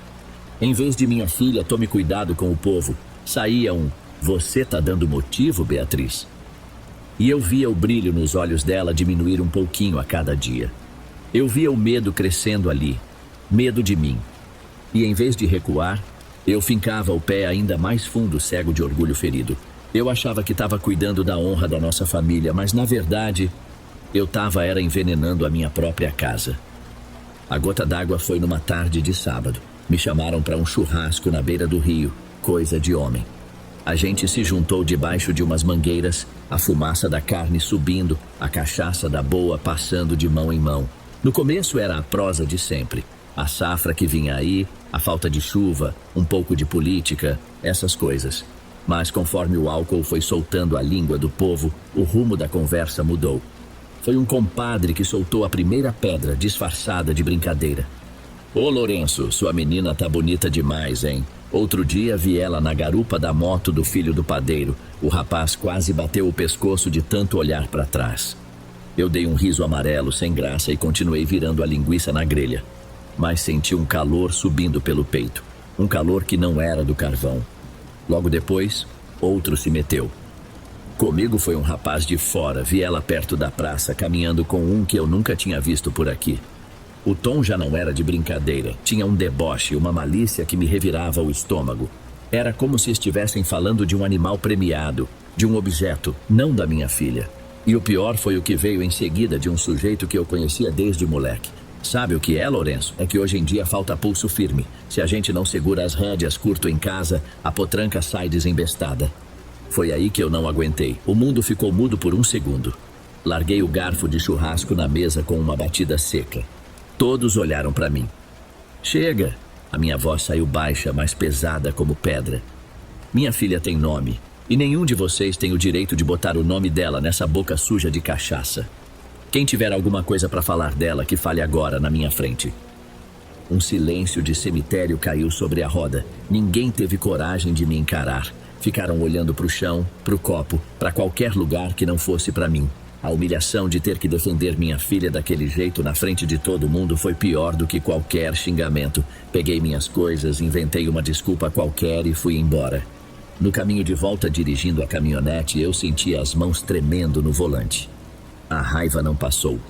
Em vez de minha filha, tome cuidado com o povo, saía um, você tá dando motivo, Beatriz? E eu via o brilho nos olhos dela diminuir um pouquinho a cada dia. Eu via o medo crescendo ali, medo de mim. E em vez de recuar, eu fincava o pé ainda mais fundo, cego de orgulho ferido. Eu achava que estava cuidando da honra da nossa família, mas na verdade, eu estava envenenando a minha própria casa. A gota d'água foi numa tarde de sábado. Me chamaram para um churrasco na beira do rio, coisa de homem. A gente se juntou debaixo de umas mangueiras, a fumaça da carne subindo, a cachaça da boa passando de mão em mão. No começo era a prosa de sempre. A safra que vinha aí, a falta de chuva, um pouco de política, essas coisas. Mas conforme o álcool foi soltando a língua do povo, o rumo da conversa mudou. Foi um compadre que soltou a primeira pedra, disfarçada de brincadeira. Ô Lourenço, sua menina tá bonita demais, hein? Outro dia vi ela na garupa da moto do filho do padeiro. O rapaz quase bateu o pescoço de tanto olhar para trás. Eu dei um riso amarelo sem graça e continuei virando a linguiça na grelha. Mas senti um calor subindo pelo peito. Um calor que não era do carvão. Logo depois, outro se meteu. Comigo foi um rapaz de fora. Vi ela perto da praça, caminhando com um que eu nunca tinha visto por aqui. O tom já não era de brincadeira. Tinha um deboche, uma malícia que me revirava o estômago. Era como se estivessem falando de um animal premiado, de um objeto, não da minha filha. E o pior foi o que veio em seguida de um sujeito que eu conhecia desde moleque. Sabe o que é, Lourenço? É que hoje em dia falta pulso firme. Se a gente não segura as rédeas curto em casa, a potranca sai desembestada. Foi aí que eu não aguentei. O mundo ficou mudo por um segundo. Larguei o garfo de churrasco na mesa com uma batida seca. Todos olharam para mim. Chega! A minha voz saiu baixa, mas pesada como pedra. Minha filha tem nome, e nenhum de vocês tem o direito de botar o nome dela nessa boca suja de cachaça. Quem tiver alguma coisa para falar dela, que fale agora na minha frente. Um silêncio de cemitério caiu sobre a roda. Ninguém teve coragem de me encarar. Ficaram olhando para o chão, para o copo, para qualquer lugar que não fosse para mim. A humilhação de ter que defender minha filha daquele jeito na frente de todo mundo foi pior do que qualquer xingamento. Peguei minhas coisas, inventei uma desculpa qualquer e fui embora. No caminho de volta dirigindo a caminhonete, eu senti as mãos tremendo no volante. A raiva não passou.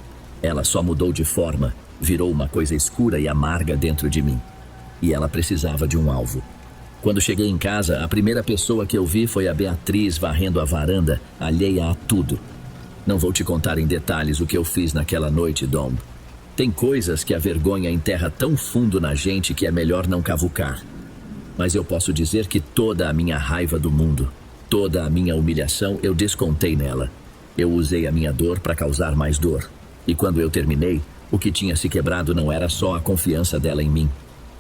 Ela só mudou de forma, virou uma coisa escura e amarga dentro de mim. E ela precisava de um alvo. Quando cheguei em casa, a primeira pessoa que eu vi foi a Beatriz varrendo a varanda, alheia a tudo. Não vou te contar em detalhes o que eu fiz naquela noite, Dom. Tem coisas que a vergonha enterra tão fundo na gente que é melhor não cavucar. Mas eu posso dizer que toda a minha raiva do mundo, toda a minha humilhação, eu descontei nela. Eu usei a minha dor para causar mais dor. E quando eu terminei, o que tinha se quebrado não era só a confiança dela em mim.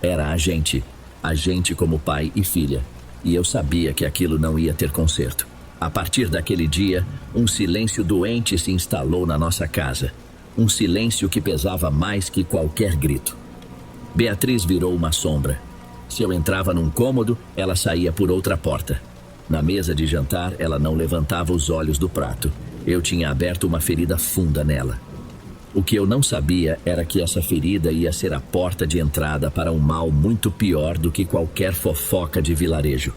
Era a gente como pai e filha. E eu sabia que aquilo não ia ter conserto. A partir daquele dia, um silêncio doente se instalou na nossa casa. Um silêncio que pesava mais que qualquer grito. Beatriz virou uma sombra. Se eu entrava num cômodo, ela saía por outra porta. Na mesa de jantar, ela não levantava os olhos do prato. Eu tinha aberto uma ferida funda nela. O que eu não sabia era que essa ferida ia ser a porta de entrada para um mal muito pior do que qualquer fofoca de vilarejo.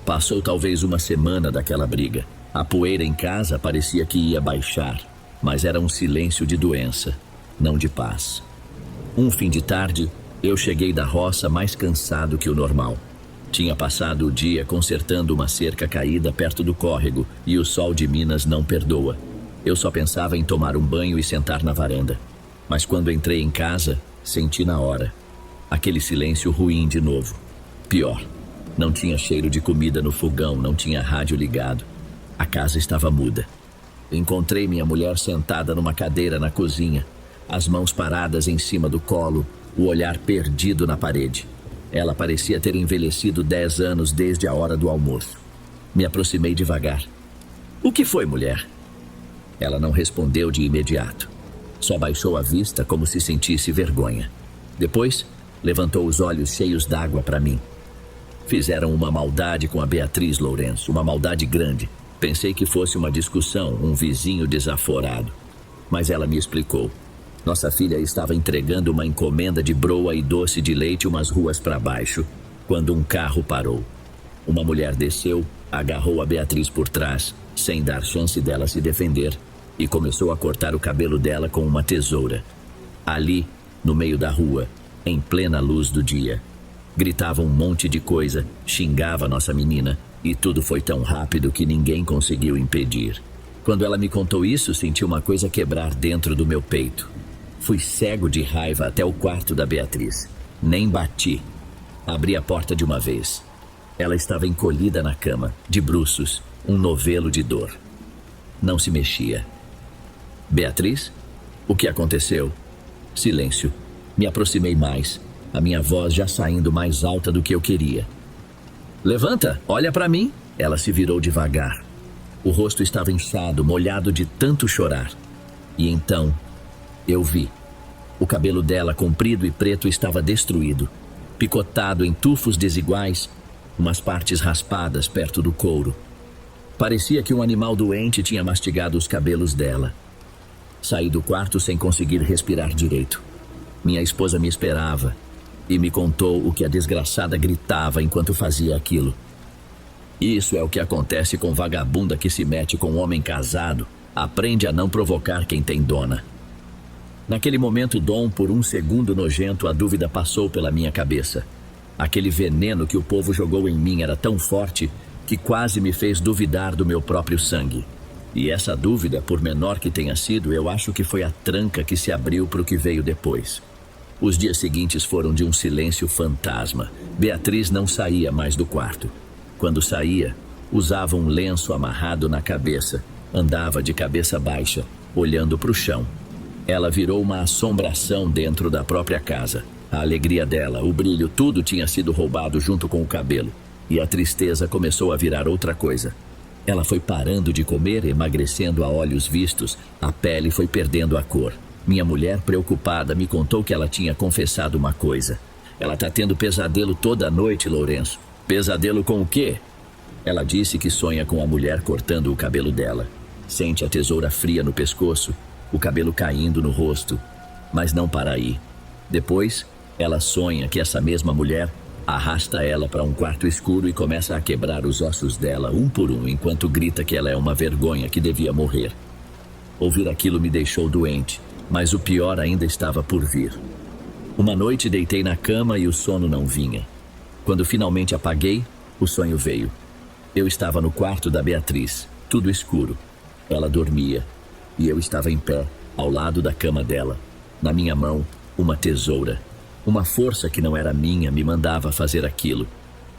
Passou talvez uma semana daquela briga. A poeira em casa parecia que ia baixar, mas era um silêncio de doença, não de paz. Um fim de tarde, eu cheguei da roça mais cansado que o normal. Tinha passado o dia consertando uma cerca caída perto do córrego e o sol de Minas não perdoa. Eu só pensava em tomar um banho e sentar na varanda. Mas quando entrei em casa, senti na hora aquele silêncio ruim de novo. Pior. Não tinha cheiro de comida no fogão, não tinha rádio ligado. A casa estava muda. Encontrei minha mulher sentada numa cadeira na cozinha, as mãos paradas em cima do colo, o olhar perdido na parede. Ela parecia ter envelhecido 10 anos desde a hora do almoço. Me aproximei devagar. "O que foi, mulher?" Ela não respondeu de imediato. Só baixou a vista como se sentisse vergonha. Depois, levantou os olhos cheios d'água para mim. Fizeram uma maldade com a Beatriz, Lourenço, uma maldade grande. Pensei que fosse uma discussão, um vizinho desaforado. Mas ela me explicou. Nossa filha estava entregando uma encomenda de broa e doce de leite umas ruas para baixo, quando um carro parou. Uma mulher desceu, agarrou a Beatriz por trás, sem dar chance dela se defender, e começou a cortar o cabelo dela com uma tesoura. Ali, no meio da rua, em plena luz do dia. Gritava um monte de coisa, xingava nossa menina, e tudo foi tão rápido que ninguém conseguiu impedir. Quando ela me contou isso, senti uma coisa quebrar dentro do meu peito. Fui cego de raiva até o quarto da Beatriz. Nem bati. Abri a porta de uma vez. Ela estava encolhida na cama, de bruços, um novelo de dor. Não se mexia. "Beatriz? O que aconteceu?" Silêncio. Me aproximei mais, a minha voz já saindo mais alta do que eu queria. "Levanta, olha para mim." Ela se virou devagar. O rosto estava inchado, molhado de tanto chorar. E então, eu vi. O cabelo dela, comprido e preto, estava destruído, picotado em tufos desiguais, umas partes raspadas perto do couro. Parecia que um animal doente tinha mastigado os cabelos dela. Saí do quarto sem conseguir respirar direito. Minha esposa me esperava e me contou o que a desgraçada gritava enquanto fazia aquilo. Isso é o que acontece com vagabunda que se mete com um homem casado. Aprende a não provocar quem tem dona. Naquele momento, Dom, por um segundo nojento, a dúvida passou pela minha cabeça. Aquele veneno que o povo jogou em mim era tão forte que quase me fez duvidar do meu próprio sangue. E essa dúvida, por menor que tenha sido, eu acho que foi a tranca que se abriu para o que veio depois. Os dias seguintes foram de um silêncio fantasma. Beatriz não saía mais do quarto. Quando saía, usava um lenço amarrado na cabeça, andava de cabeça baixa, olhando para o chão. Ela virou uma assombração dentro da própria casa. A alegria dela, o brilho, tudo tinha sido roubado junto com o cabelo. E a tristeza começou a virar outra coisa. Ela foi parando de comer, emagrecendo a olhos vistos, a pele foi perdendo a cor. Minha mulher, preocupada, me contou que ela tinha confessado uma coisa. Ela tá tendo pesadelo toda noite, Lourenço. Pesadelo com o quê? Ela disse que sonha com a mulher cortando o cabelo dela. Sente a tesoura fria no pescoço, o cabelo caindo no rosto. Mas não para aí. Depois, ela sonha que essa mesma mulher arrasta ela para um quarto escuro e começa a quebrar os ossos dela um por um, enquanto grita que ela é uma vergonha, que devia morrer. Ouvir aquilo me deixou doente, mas o pior ainda estava por vir. Uma noite deitei na cama e o sono não vinha. Quando finalmente apaguei, o sonho veio. Eu estava no quarto da Beatriz, tudo escuro. Ela dormia e eu estava em pé, ao lado da cama dela. Na minha mão, uma tesoura. Uma força que não era minha me mandava fazer aquilo.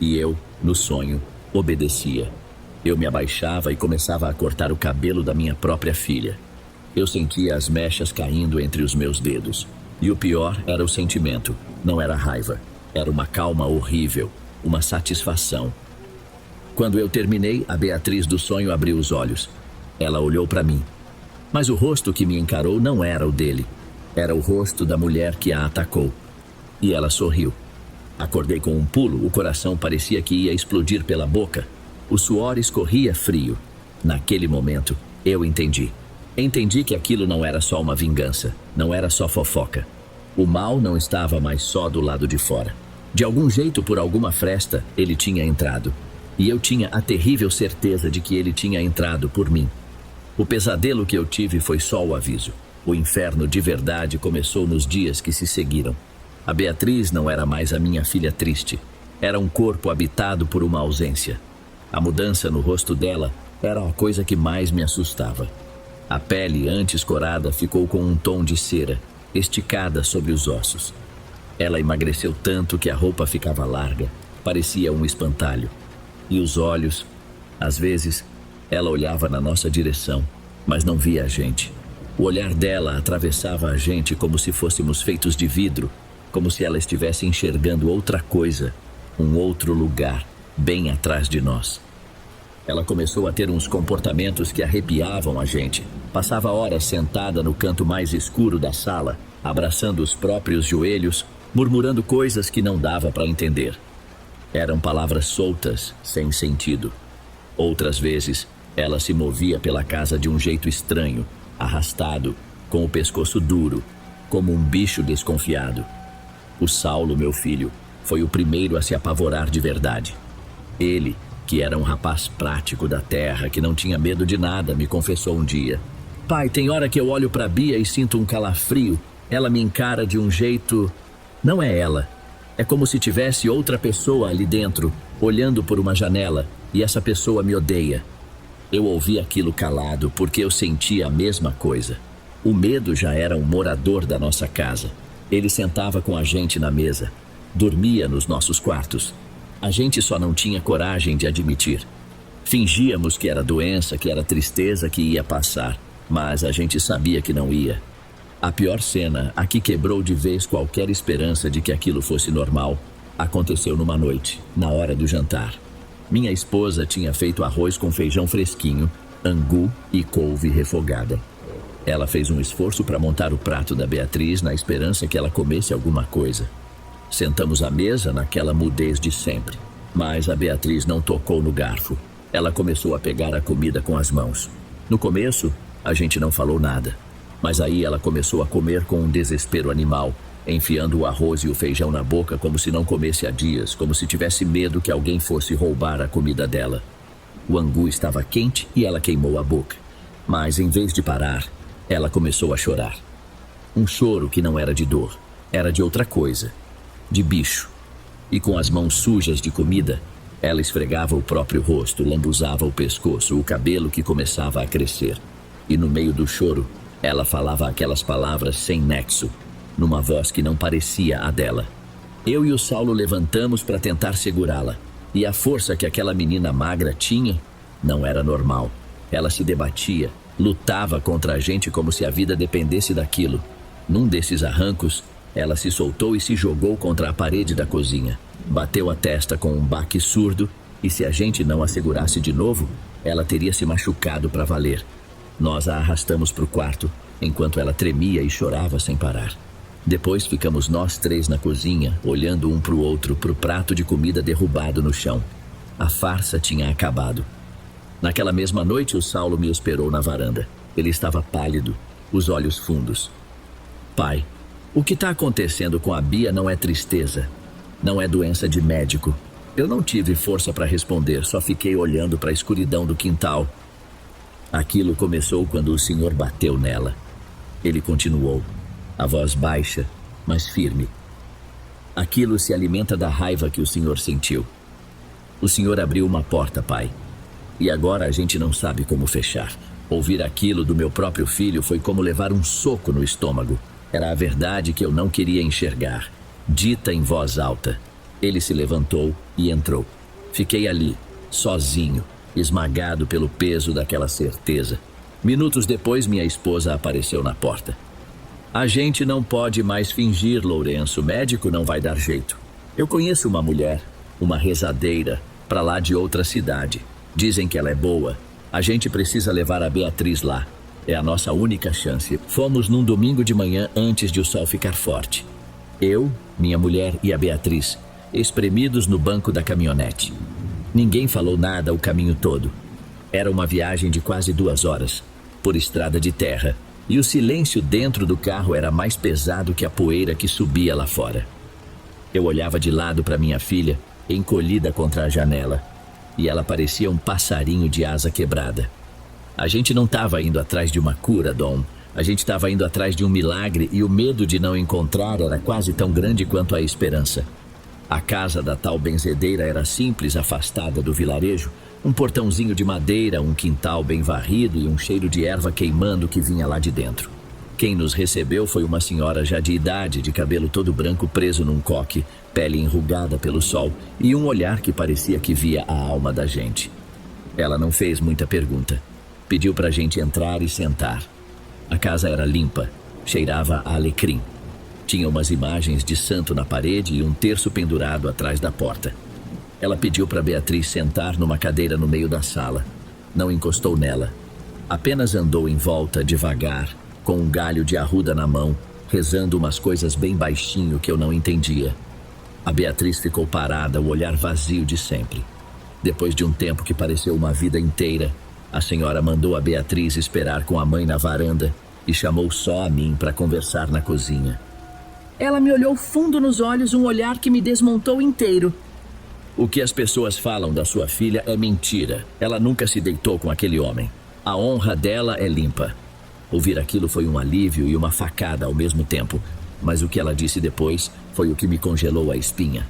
E eu, no sonho, obedecia. Eu me abaixava e começava a cortar o cabelo da minha própria filha. Eu sentia as mechas caindo entre os meus dedos. E o pior era o sentimento. Não era raiva. Era uma calma horrível. Uma satisfação. Quando eu terminei, a Beatriz do sonho abriu os olhos. Ela olhou para mim. Mas o rosto que me encarou não era o dele. Era o rosto da mulher que a atacou. E ela sorriu. Acordei com um pulo, o coração parecia que ia explodir pela boca. O suor escorria frio. Naquele momento, eu entendi. Entendi que aquilo não era só uma vingança, não era só fofoca. O mal não estava mais só do lado de fora. De algum jeito, por alguma fresta, ele tinha entrado. E eu tinha a terrível certeza de que ele tinha entrado por mim. O pesadelo que eu tive foi só o aviso. O inferno de verdade começou nos dias que se seguiram. A Beatriz não era mais a minha filha triste. Era um corpo habitado por uma ausência. A mudança no rosto dela era a coisa que mais me assustava. A pele, antes corada, ficou com um tom de cera, esticada sobre os ossos. Ela emagreceu tanto que a roupa ficava larga, parecia um espantalho. E os olhos, às vezes, ela olhava na nossa direção, mas não via a gente. O olhar dela atravessava a gente como se fôssemos feitos de vidro, como se ela estivesse enxergando outra coisa, um outro lugar, bem atrás de nós. Ela começou a ter uns comportamentos que arrepiavam a gente. Passava horas sentada no canto mais escuro da sala, abraçando os próprios joelhos, murmurando coisas que não dava para entender. Eram palavras soltas, sem sentido. Outras vezes, ela se movia pela casa de um jeito estranho, arrastado, com o pescoço duro, como um bicho desconfiado. O Saulo, meu filho, foi o primeiro a se apavorar de verdade. Ele, que era um rapaz prático da terra, que não tinha medo de nada, me confessou um dia: "Pai, tem hora que eu olho para Bia e sinto um calafrio. Ela me encara de um jeito... Não é ela. É como se tivesse outra pessoa ali dentro, olhando por uma janela, e essa pessoa me odeia." Eu ouvi aquilo calado, porque eu sentia a mesma coisa. O medo já era um morador da nossa casa. Ele sentava com a gente na mesa, dormia nos nossos quartos. A gente só não tinha coragem de admitir. Fingíamos que era doença, que era tristeza que ia passar, mas a gente sabia que não ia. A pior cena, a que quebrou de vez qualquer esperança de que aquilo fosse normal, aconteceu numa noite, na hora do jantar. Minha esposa tinha feito arroz com feijão fresquinho, angu e couve refogada. Ela fez um esforço para montar o prato da Beatriz na esperança que ela comesse alguma coisa. Sentamos à mesa naquela mudez de sempre, mas a Beatriz não tocou no garfo. Ela começou a pegar a comida com as mãos. No começo, a gente não falou nada, mas aí ela começou a comer com um desespero animal, enfiando o arroz e o feijão na boca como se não comesse há dias, como se tivesse medo que alguém fosse roubar a comida dela. O angu estava quente e ela queimou a boca, mas em vez de parar, ela começou a chorar. Um choro que não era de dor, era de outra coisa, de bicho. E com as mãos sujas de comida, ela esfregava o próprio rosto, lambuzava o pescoço, o cabelo que começava a crescer. E no meio do choro, ela falava aquelas palavras sem nexo, numa voz que não parecia a dela. Eu e o Saulo levantamos para tentar segurá-la, e a força que aquela menina magra tinha não era normal. Ela se debatia, lutava contra a gente como se a vida dependesse daquilo. Num desses arrancos, Ela se soltou e se jogou contra a parede da cozinha. Bateu a testa com um baque surdo e, se a gente não a segurasse de novo, ela teria se machucado para valer. Nós a arrastamos para o quarto, enquanto ela tremia e chorava sem parar. Depois ficamos nós três na cozinha, olhando um para o outro, para o prato de comida derrubado no chão. A farsa tinha acabado. Naquela mesma noite, o Saulo me esperou na varanda. Ele estava pálido, os olhos fundos. Pai, o que está acontecendo com a Bia não é tristeza, não é doença de médico. Eu não tive força para responder, só fiquei olhando para a escuridão do quintal. Aquilo começou quando o senhor bateu nela. Ele continuou, a voz baixa, mas firme. Aquilo se alimenta da raiva que o senhor sentiu. O senhor abriu uma porta, pai. E agora a gente não sabe como fechar. Ouvir aquilo do meu próprio filho foi como levar um soco no estômago. Era a verdade que eu não queria enxergar, dita em voz alta. Ele se levantou e entrou. Fiquei ali, sozinho, esmagado pelo peso daquela certeza. Minutos depois, minha esposa apareceu na porta. A gente não pode mais fingir, Lourenço. O médico não vai dar jeito. Eu conheço uma mulher, uma rezadeira, para lá de outra cidade. Dizem que ela é boa. A gente precisa levar a Beatriz lá. É a nossa única chance. Fomos num domingo de manhã antes de o sol ficar forte. Eu, minha mulher e a Beatriz, espremidos no banco da caminhonete. Ninguém falou nada o caminho todo. Era uma viagem de quase 2 horas, por estrada de terra, e o silêncio dentro do carro era mais pesado que a poeira que subia lá fora. Eu olhava de lado para minha filha, encolhida contra a janela, e ela parecia um passarinho de asa quebrada. A gente não estava indo atrás de uma cura, Dom. A gente estava indo atrás de um milagre e o medo de não encontrar era quase tão grande quanto a esperança. A casa da tal benzedeira era simples, afastada do vilarejo. Um portãozinho de madeira, um quintal bem varrido e um cheiro de erva queimando que vinha lá de dentro. Quem nos recebeu foi uma senhora já de idade, de cabelo todo branco preso num coque, pele enrugada pelo sol e um olhar que parecia que via a alma da gente. Ela não fez muita pergunta. Pediu pra gente entrar e sentar. A casa era limpa, cheirava a alecrim. Tinha umas imagens de santo na parede e um terço pendurado atrás da porta. Ela pediu para Beatriz sentar numa cadeira no meio da sala. Não encostou nela. Apenas andou em volta devagar, com um galho de arruda na mão, rezando umas coisas bem baixinho que eu não entendia. A Beatriz ficou parada, o olhar vazio de sempre. Depois de um tempo que pareceu uma vida inteira, a senhora mandou a Beatriz esperar com a mãe na varanda e chamou só a mim para conversar na cozinha. Ela me olhou fundo nos olhos, um olhar que me desmontou inteiro. O que as pessoas falam da sua filha é mentira. Ela nunca se deitou com aquele homem. A honra dela é limpa. Ouvir aquilo foi um alívio e uma facada ao mesmo tempo, mas o que ela disse depois foi o que me congelou a espinha.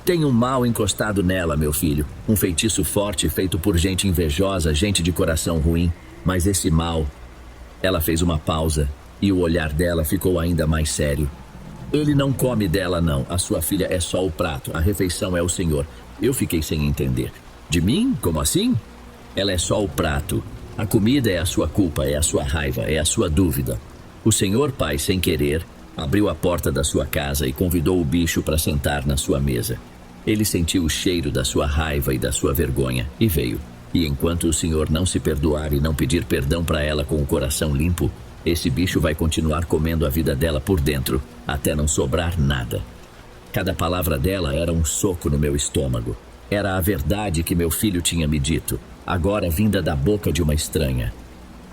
Tem um mal encostado nela, meu filho. Um feitiço forte feito por gente invejosa, gente de coração ruim. Mas esse mal... Ela fez uma pausa e o olhar dela ficou ainda mais sério. Ele não come dela, não. A sua filha é só o prato. A refeição é o senhor. Eu fiquei sem entender. De mim? Como assim? Ela é só o prato. A comida é a sua culpa, é a sua raiva, é a sua dúvida. O senhor, pai, sem querer, abriu a porta da sua casa e convidou o bicho para sentar na sua mesa. Ele sentiu o cheiro da sua raiva e da sua vergonha e veio. E enquanto o senhor não se perdoar e não pedir perdão para ela com o coração limpo, esse bicho vai continuar comendo a vida dela por dentro, até não sobrar nada. Cada palavra dela era um soco no meu estômago. Era a verdade que meu filho tinha me dito, agora vinda da boca de uma estranha.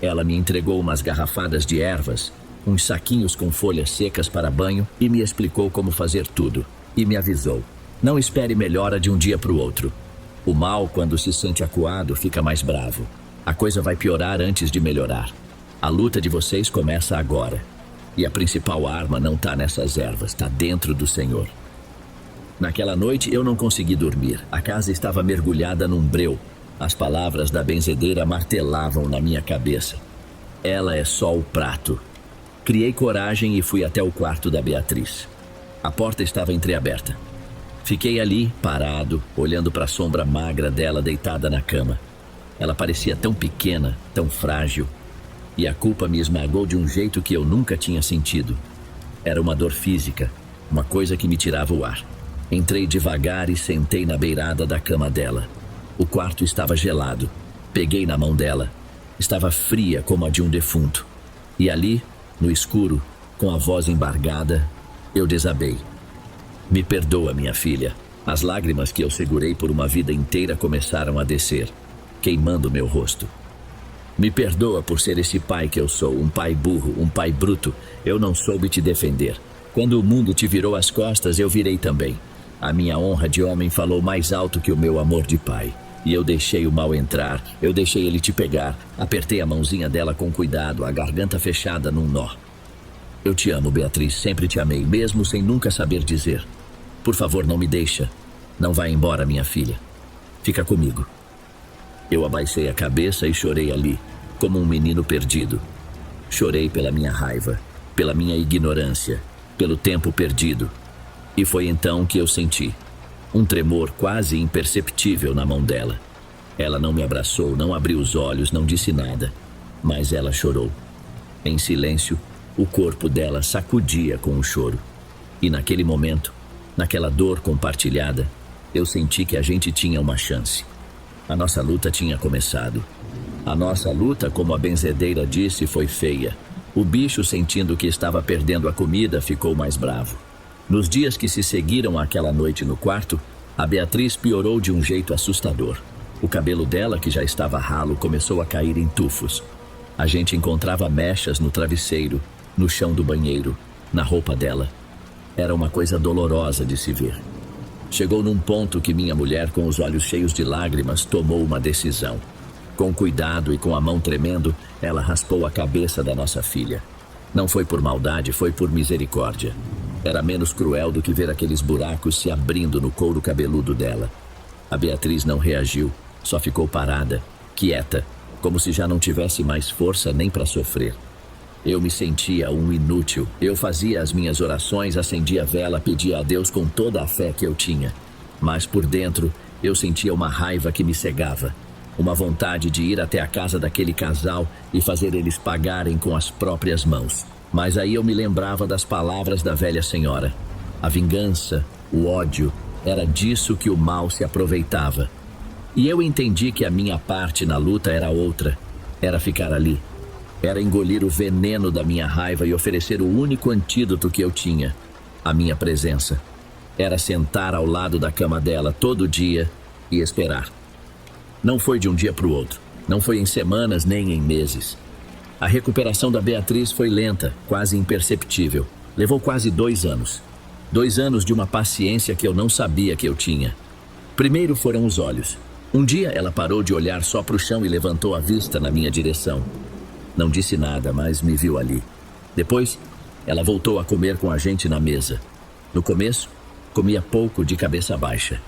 Ela me entregou umas garrafadas de ervas, uns saquinhos com folhas secas para banho e me explicou como fazer tudo. E me avisou: não espere melhora de um dia para o outro. O mal, quando se sente acuado, fica mais bravo. A coisa vai piorar antes de melhorar. A luta de vocês começa agora. E a principal arma não está nessas ervas, está dentro do Senhor. Naquela noite eu não consegui dormir. A casa estava mergulhada num breu. As palavras da benzedeira martelavam na minha cabeça. Ela é só o prato. Criei coragem e fui até o quarto da Beatriz. A porta estava entreaberta. Fiquei ali, parado, olhando para a sombra magra dela deitada na cama. Ela parecia tão pequena, tão frágil. E a culpa me esmagou de um jeito que eu nunca tinha sentido. Era uma dor física, uma coisa que me tirava o ar. Entrei devagar e sentei na beirada da cama dela. O quarto estava gelado. Peguei na mão dela. Estava fria como a de um defunto. E ali, no escuro, com a voz embargada, eu desabei. Me perdoa, minha filha. As lágrimas que eu segurei por uma vida inteira começaram a descer, queimando meu rosto. Me perdoa por ser esse pai que eu sou, um pai burro, um pai bruto. Eu não soube te defender. Quando o mundo te virou as costas, eu virei também. A minha honra de homem falou mais alto que o meu amor de pai. E eu deixei o mal entrar, eu deixei ele te pegar. Apertei a mãozinha dela com cuidado, a garganta fechada num nó. Eu te amo, Beatriz, sempre te amei, mesmo sem nunca saber dizer. Por favor, não me deixa. Não vá embora, minha filha. Fica comigo. Eu abaixei a cabeça e chorei ali, como um menino perdido. Chorei pela minha raiva, pela minha ignorância, pelo tempo perdido. E foi então que eu senti um tremor quase imperceptível na mão dela. Ela não me abraçou, não abriu os olhos, não disse nada, mas ela chorou. Em silêncio, o corpo dela sacudia com o choro. E naquele momento, naquela dor compartilhada, eu senti que a gente tinha uma chance. A nossa luta tinha começado. A nossa luta, como a benzedeira disse, foi feia. O bicho, sentindo que estava perdendo a comida, ficou mais bravo. Nos dias que se seguiram àquela noite no quarto, a Beatriz piorou de um jeito assustador. O cabelo dela, que já estava ralo, começou a cair em tufos. A gente encontrava mechas no travesseiro, no chão do banheiro, na roupa dela. Era uma coisa dolorosa de se ver. Chegou num ponto que minha mulher, com os olhos cheios de lágrimas, tomou uma decisão. Com cuidado e com a mão tremendo, ela raspou a cabeça da nossa filha. Não foi por maldade, foi por misericórdia. Era menos cruel do que ver aqueles buracos se abrindo no couro cabeludo dela. A Beatriz não reagiu, só ficou parada, quieta, como se já não tivesse mais força nem para sofrer. Eu me sentia um inútil. Eu fazia as minhas orações, acendia a vela, pedia a Deus com toda a fé que eu tinha. Mas por dentro, eu sentia uma raiva que me cegava. Uma vontade de ir até a casa daquele casal e fazer eles pagarem com as próprias mãos. Mas aí eu me lembrava das palavras da velha senhora. A vingança, o ódio, era disso que o mal se aproveitava. E eu entendi que a minha parte na luta era outra. Era ficar ali. Era engolir o veneno da minha raiva e oferecer o único antídoto que eu tinha, a minha presença. Era sentar ao lado da cama dela todo dia e esperar. Não foi de um dia para o outro. Não foi em semanas nem em meses. A recuperação da Beatriz foi lenta, quase imperceptível. Levou quase 2 anos. 2 anos de uma paciência que eu não sabia que eu tinha. Primeiro foram os olhos. Um dia ela parou de olhar só para o chão e levantou a vista na minha direção. Não disse nada, mas me viu ali. Depois, ela voltou a comer com a gente na mesa. No começo, comia pouco de cabeça baixa.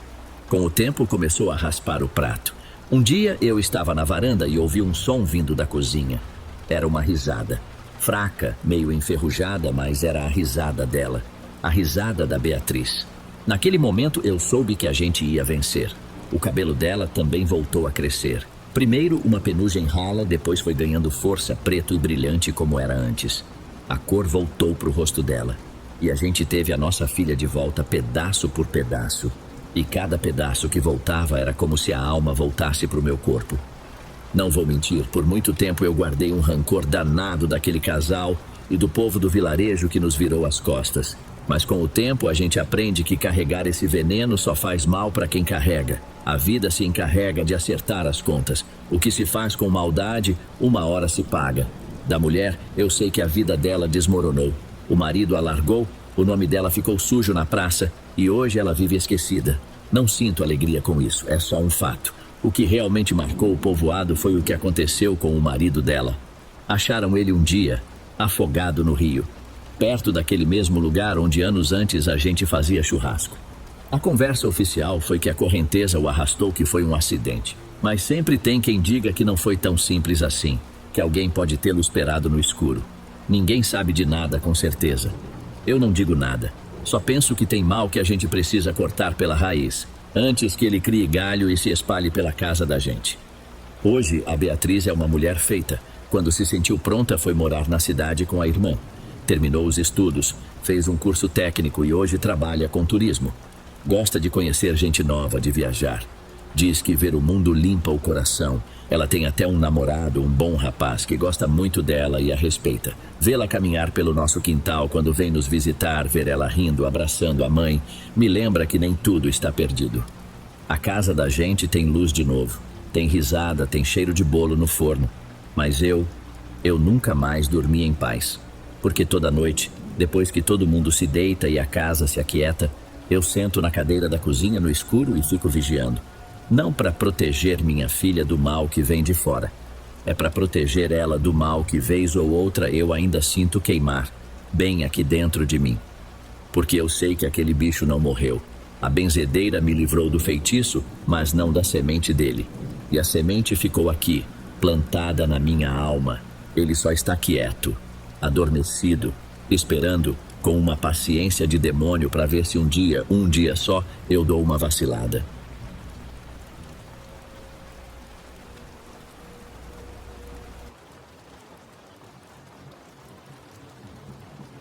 Com o tempo, começou a raspar o prato. Um dia, eu estava na varanda e ouvi um som vindo da cozinha. Era uma risada. Fraca, meio enferrujada, mas era a risada dela. A risada da Beatriz. Naquele momento, eu soube que a gente ia vencer. O cabelo dela também voltou a crescer. Primeiro uma penugem rala, depois foi ganhando força, preto e brilhante como era antes. A cor voltou para o rosto dela. E a gente teve a nossa filha de volta pedaço por pedaço. E cada pedaço que voltava era como se a alma voltasse para o meu corpo. Não vou mentir, por muito tempo eu guardei um rancor danado daquele casal e do povo do vilarejo que nos virou as costas. Mas com o tempo a gente aprende que carregar esse veneno só faz mal para quem carrega. A vida se encarrega de acertar as contas. O que se faz com maldade, uma hora se paga. Da mulher, eu sei que a vida dela desmoronou. O marido a largou, o nome dela ficou sujo na praça e hoje ela vive esquecida. Não sinto alegria com isso, é só um fato. O que realmente marcou o povoado foi o que aconteceu com o marido dela. Acharam ele um dia, afogado no rio, perto daquele mesmo lugar onde anos antes a gente fazia churrasco. A conversa oficial foi que a correnteza o arrastou, que foi um acidente. Mas sempre tem quem diga que não foi tão simples assim, que alguém pode tê-lo esperado no escuro. Ninguém sabe de nada com certeza. Eu não digo nada, só penso que tem mal que a gente precisa cortar pela raiz, antes que ele crie galho e se espalhe pela casa da gente. Hoje, a Beatriz é uma mulher feita. Quando se sentiu pronta, foi morar na cidade com a irmã. Terminou os estudos, Fez um curso técnico e hoje trabalha com turismo. Gosta de conhecer gente nova, de viajar. Diz que ver o mundo limpa o coração. Ela tem até um namorado, um bom rapaz, que gosta muito dela e a respeita. Vê-la caminhar pelo nosso quintal quando vem nos visitar, ver ela rindo, abraçando a mãe, me lembra que nem tudo está perdido. A casa da gente tem luz de novo. Tem risada, tem cheiro de bolo no forno. Mas eu nunca mais dormi em paz. Porque toda noite, depois que todo mundo se deita e a casa se aquieta, eu sento na cadeira da cozinha no escuro e fico vigiando. Não para proteger minha filha do mal que vem de fora. É para proteger ela do mal que vez ou outra eu ainda sinto queimar, bem aqui dentro de mim. Porque eu sei que aquele bicho não morreu. A benzedeira me livrou do feitiço, mas não da semente dele. E a semente ficou aqui, plantada na minha alma. Ele só está quieto, adormecido, esperando com uma paciência de demônio para ver se um dia só, eu dou uma vacilada.